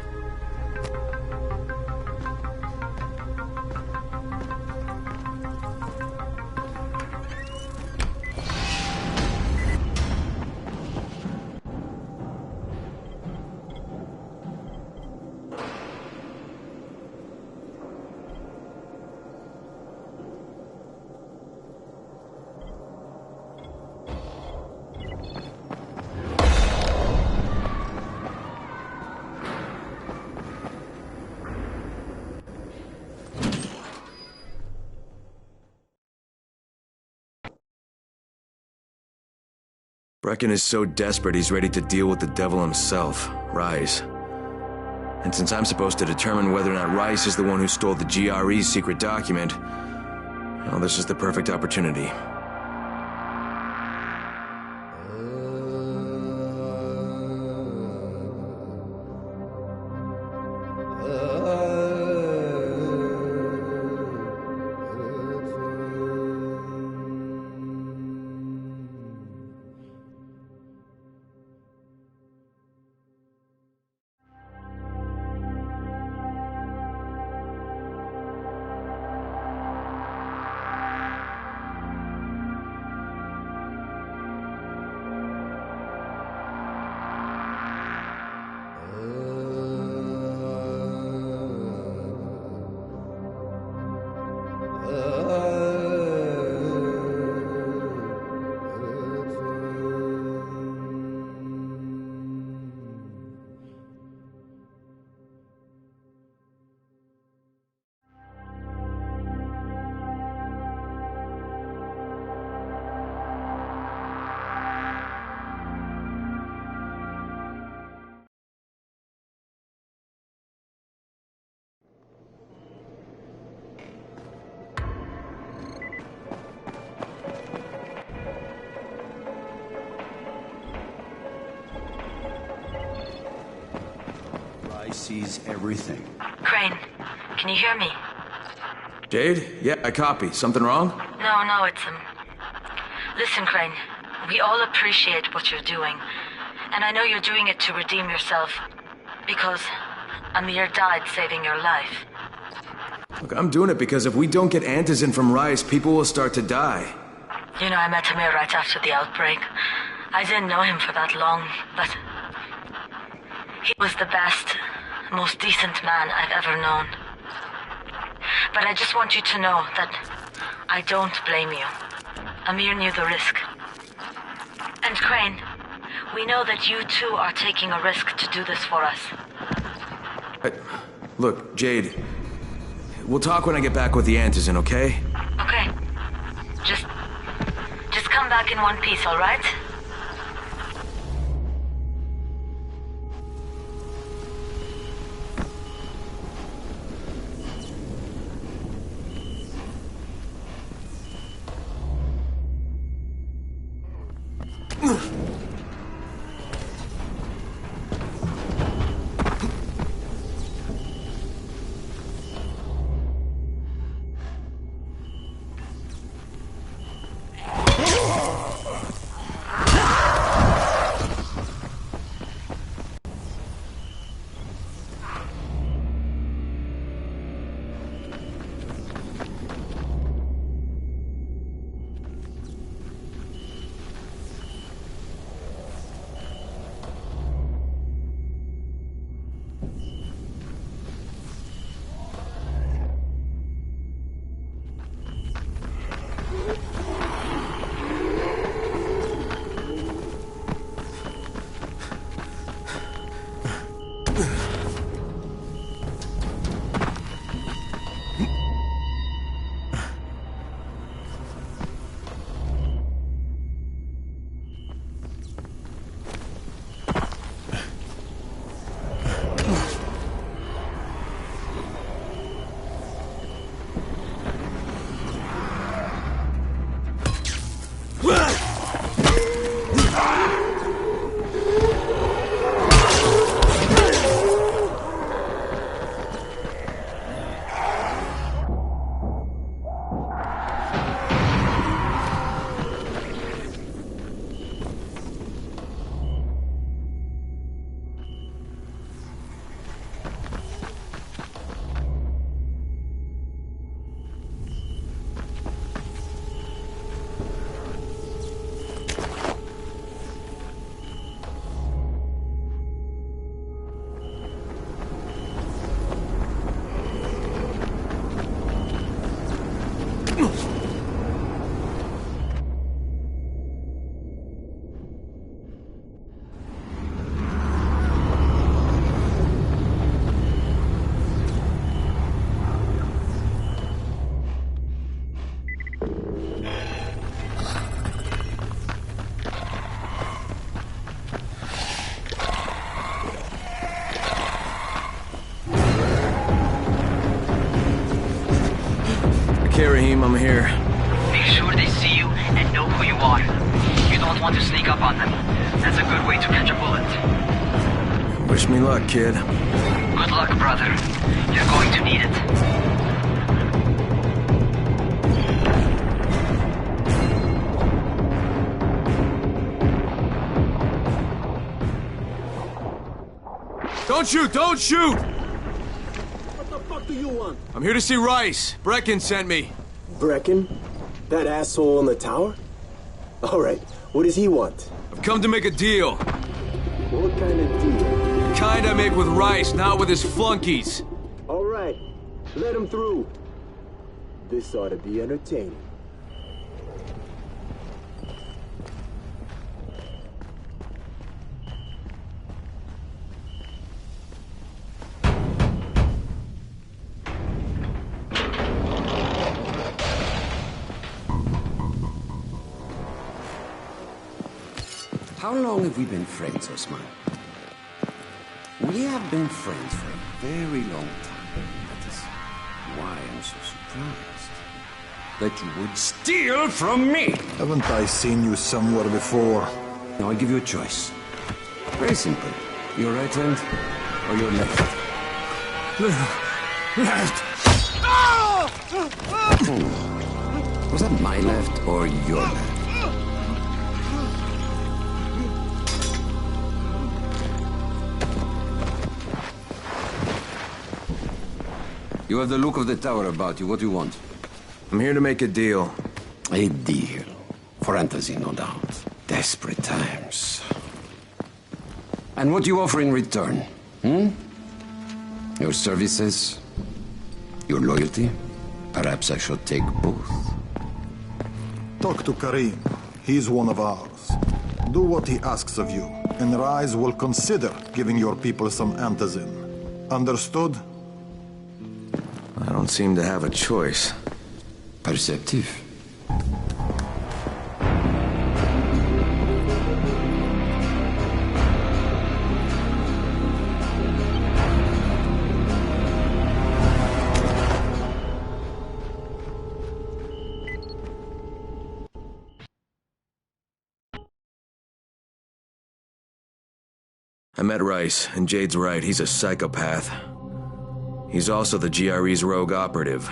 Brecken is so desperate he's ready to deal with the devil himself, Rise. And since I'm supposed to determine whether or not Rice is the one who stole the GRE's secret document, well, this is the perfect opportunity. Sees everything. Crane, can you hear me? Jade? Yeah, I copy. Something wrong? No, it's Listen, Crane, we all appreciate what you're doing. And I know you're doing it to redeem yourself. Because Amir died saving your life. Look, I'm doing it because if we don't get Antizin from Rise, people will start to die. You know, I met Amir right after the outbreak. I didn't know him for that long, but he was the best, most decent man I've ever known. But I just want you to know that I don't blame you. Amir knew the risk. And Crane, we know that you too are taking a risk to do this for us. Look, Jade, we'll talk when I get back with the Antizin, okay? Okay. Just come back in one piece, all right? Okay, Rahim, I'm here. Make sure they see you and know who you are. You don't want to sneak up on them. That's a good way to catch a bullet. Wish me luck, kid. Good luck, brother. You're going to need it. Don't shoot! Don't shoot! What the fuck do you want? I'm here to see Rice. Brecken sent me. Brecken? That asshole in the tower? Alright, what does he want? I've come to make a deal. What kind of deal? The kind I make with Rice, not with his flunkies. Alright, let him through. This ought to be entertaining. How long have we been friends, Osman? We have been friends for a very long time. That is why I'm so surprised that you would steal from me. Haven't I seen you somewhere before? Now I give you a choice. Very simple. Your right hand or your left? Left. Was that my left or your left? You have the look of the tower about you. What do you want? I'm here to make a deal. A deal. For Antizin, no doubt. Desperate times. And what do you offer in return? Your services? Your loyalty? Perhaps I should take both. Talk to Karim. He's one of ours. Do what he asks of you, and Rise will consider giving your people some Antizin. Understood? I don't seem to have a choice. Perceptive. I met Rice, and Jade's right, he's a psychopath. He's also the GRE's rogue operative.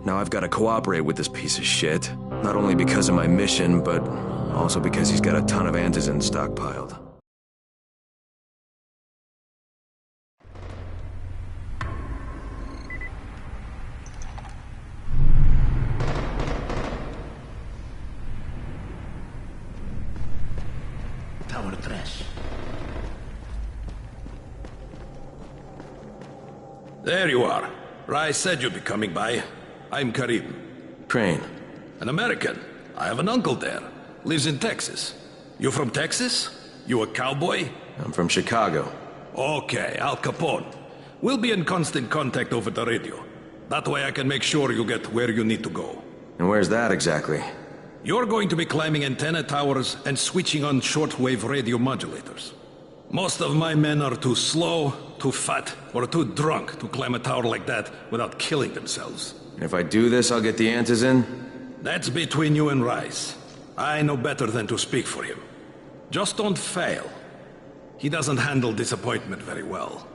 Now I've got to cooperate with this piece of shit, not only because of my mission, but also because he's got a ton of Antizin stockpiled. Tower 3. There you are. Rice said you'd be coming by. I'm Karim. Crane. An American. I have an uncle there. Lives in Texas. You from Texas? You a cowboy? I'm from Chicago. Okay, Al Capone. We'll be in constant contact over the radio. That way I can make sure you get where you need to go. And where's that exactly? You're going to be climbing antenna towers and switching on shortwave radio modulators. Most of my men are too slow, too fat, or too drunk to climb a tower like that without killing themselves. If I do this, I'll get the Antizin? That's between you and Rice. I know better than to speak for him. Just don't fail. He doesn't handle disappointment very well.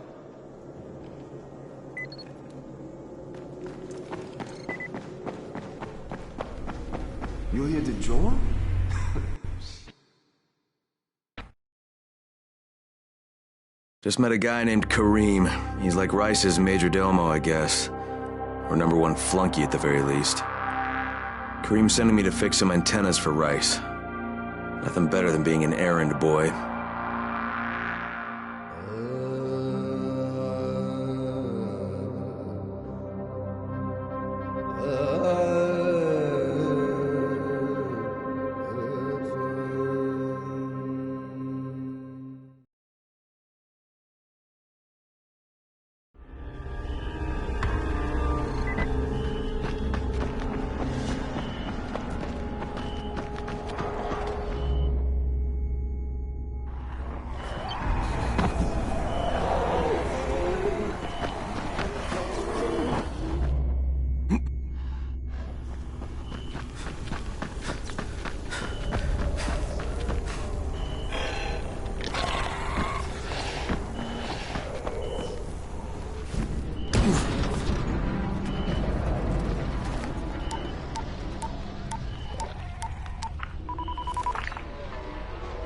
You here to join? Just met a guy named Karim. He's like Rice's majordomo, I guess. Or #1 flunky at the very least. Karim's sending me to fix some antennas for Rice. Nothing better than being an errand boy.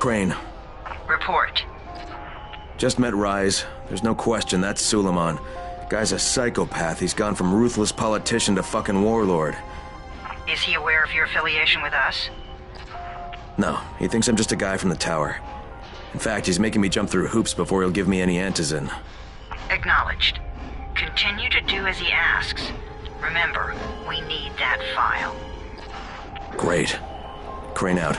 Crane. Report. Just met Rise. There's no question that's Suleiman. Guy's a psychopath. He's gone from ruthless politician to fucking warlord. Is he aware of your affiliation with us? No, he thinks I'm just a guy from the tower. In fact, he's making me jump through hoops before he'll give me any antizin. Acknowledged. Continue to do as he asks. Remember, we need that file. Great. Crane out.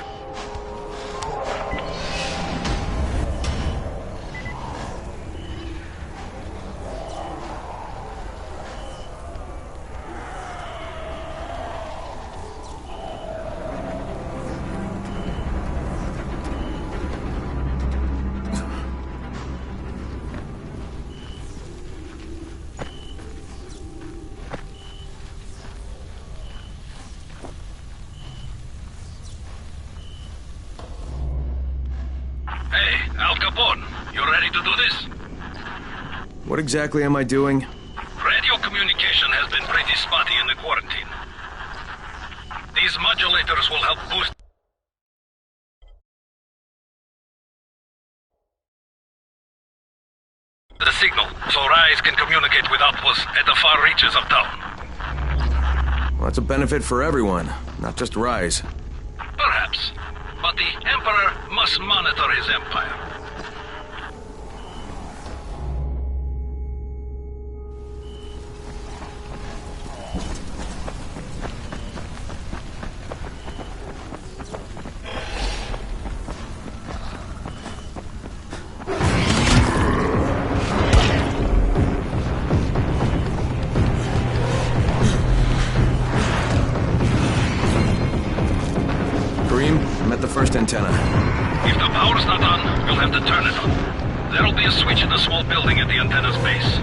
What exactly am I doing? Radio communication has been pretty spotty in the quarantine. These modulators will help boost the signal, so Rise can communicate with outposts at the far reaches of town. Well, that's a benefit for everyone, not just Rise. Perhaps, but the Emperor must monitor his empire. First antenna. If the power's not on, you'll have to turn it on. There'll be a switch in the small building at the antenna's base.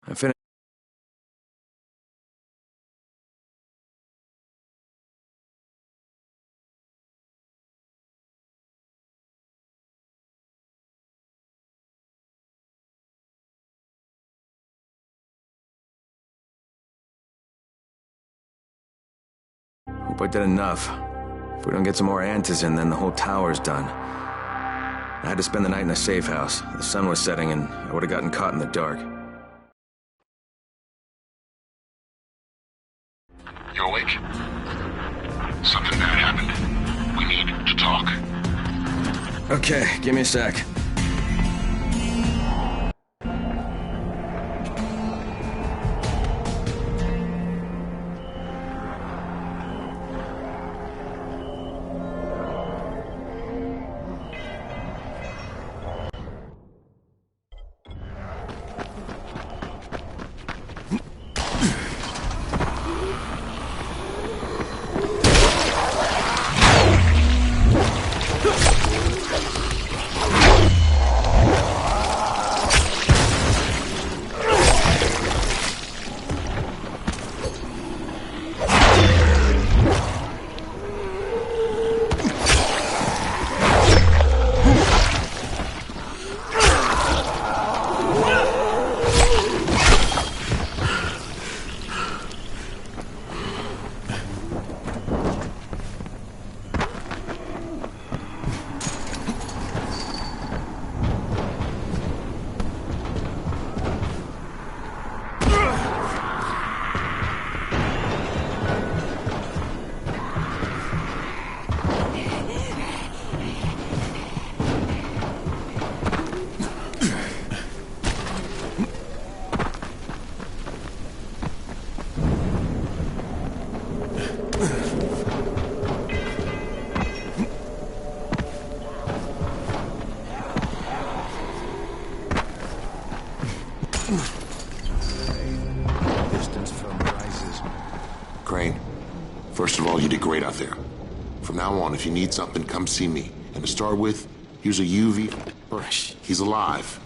I finished. Hope I did enough. If we don't get some more antizin, then the whole tower's done. I had to spend the night in a safe house. The sun was setting and I would have gotten caught in the dark. You awake? Something bad happened. We need to talk. Okay, give me a sec. Distance from rises. Crane, first of all, you did great out there. From now on, if you need something, come see me. And to start with, here's a UV. He's alive.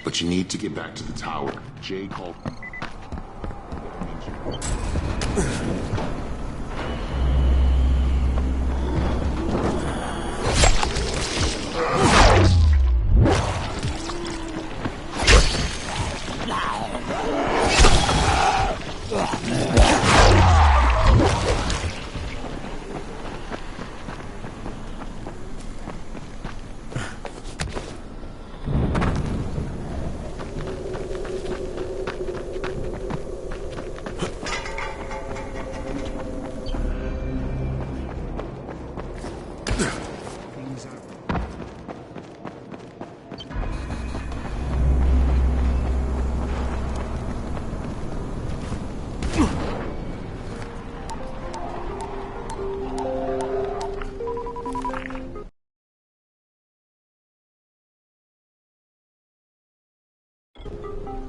But you need to get back to the tower. Jade called.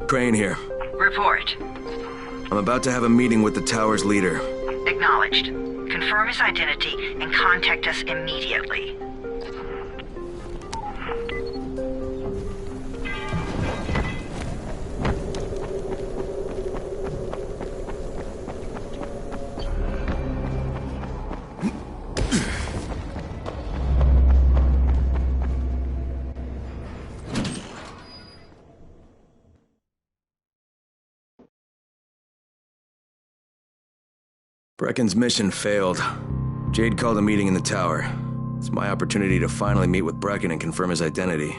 Crane here. Report. I'm about to have a meeting with the tower's leader. Acknowledged. Confirm his identity and contact us immediately. Brecken's mission failed. Jade called a meeting in the tower. It's my opportunity to finally meet with Brecken and confirm his identity.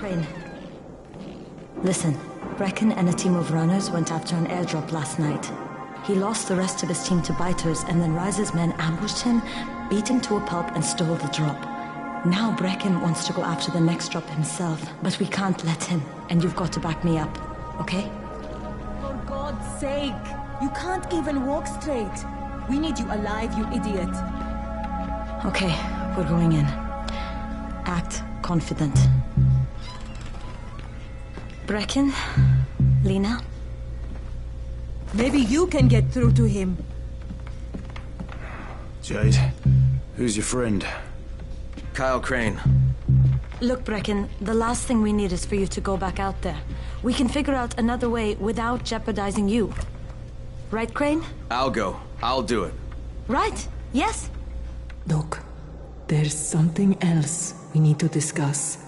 Crane. Listen, Brecken and a team of runners went after an airdrop last night. He lost the rest of his team to biters, and then Rise's men ambushed him, beat him to a pulp, and stole the drop. Now Brecken wants to go after the next drop himself, but we can't let him, and you've got to back me up, okay? For God's sake! You can't even walk straight. We need you alive, you idiot. Okay, we're going in. Act confident. Brecken? Lena? Maybe you can get through to him. Jade, who's your friend? Kyle Crane. Look, Brecken, the last thing we need is for you to go back out there. We can figure out another way without jeopardizing you. Right, Crane? I'll go. I'll do it. Right, yes. Look, there's something else we need to discuss.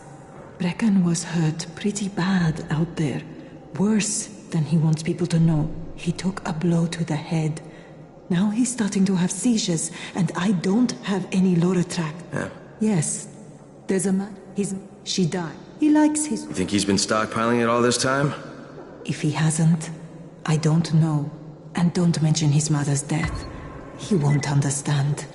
Brecken was hurt pretty bad out there. Worse than he wants people to know. He took a blow to the head. Now he's starting to have seizures, and I don't have any Loratrack. Yeah. Yes, there's a man. She died. He likes his... You think he's been stockpiling it all this time? If he hasn't, I don't know. And don't mention his mother's death. He won't understand.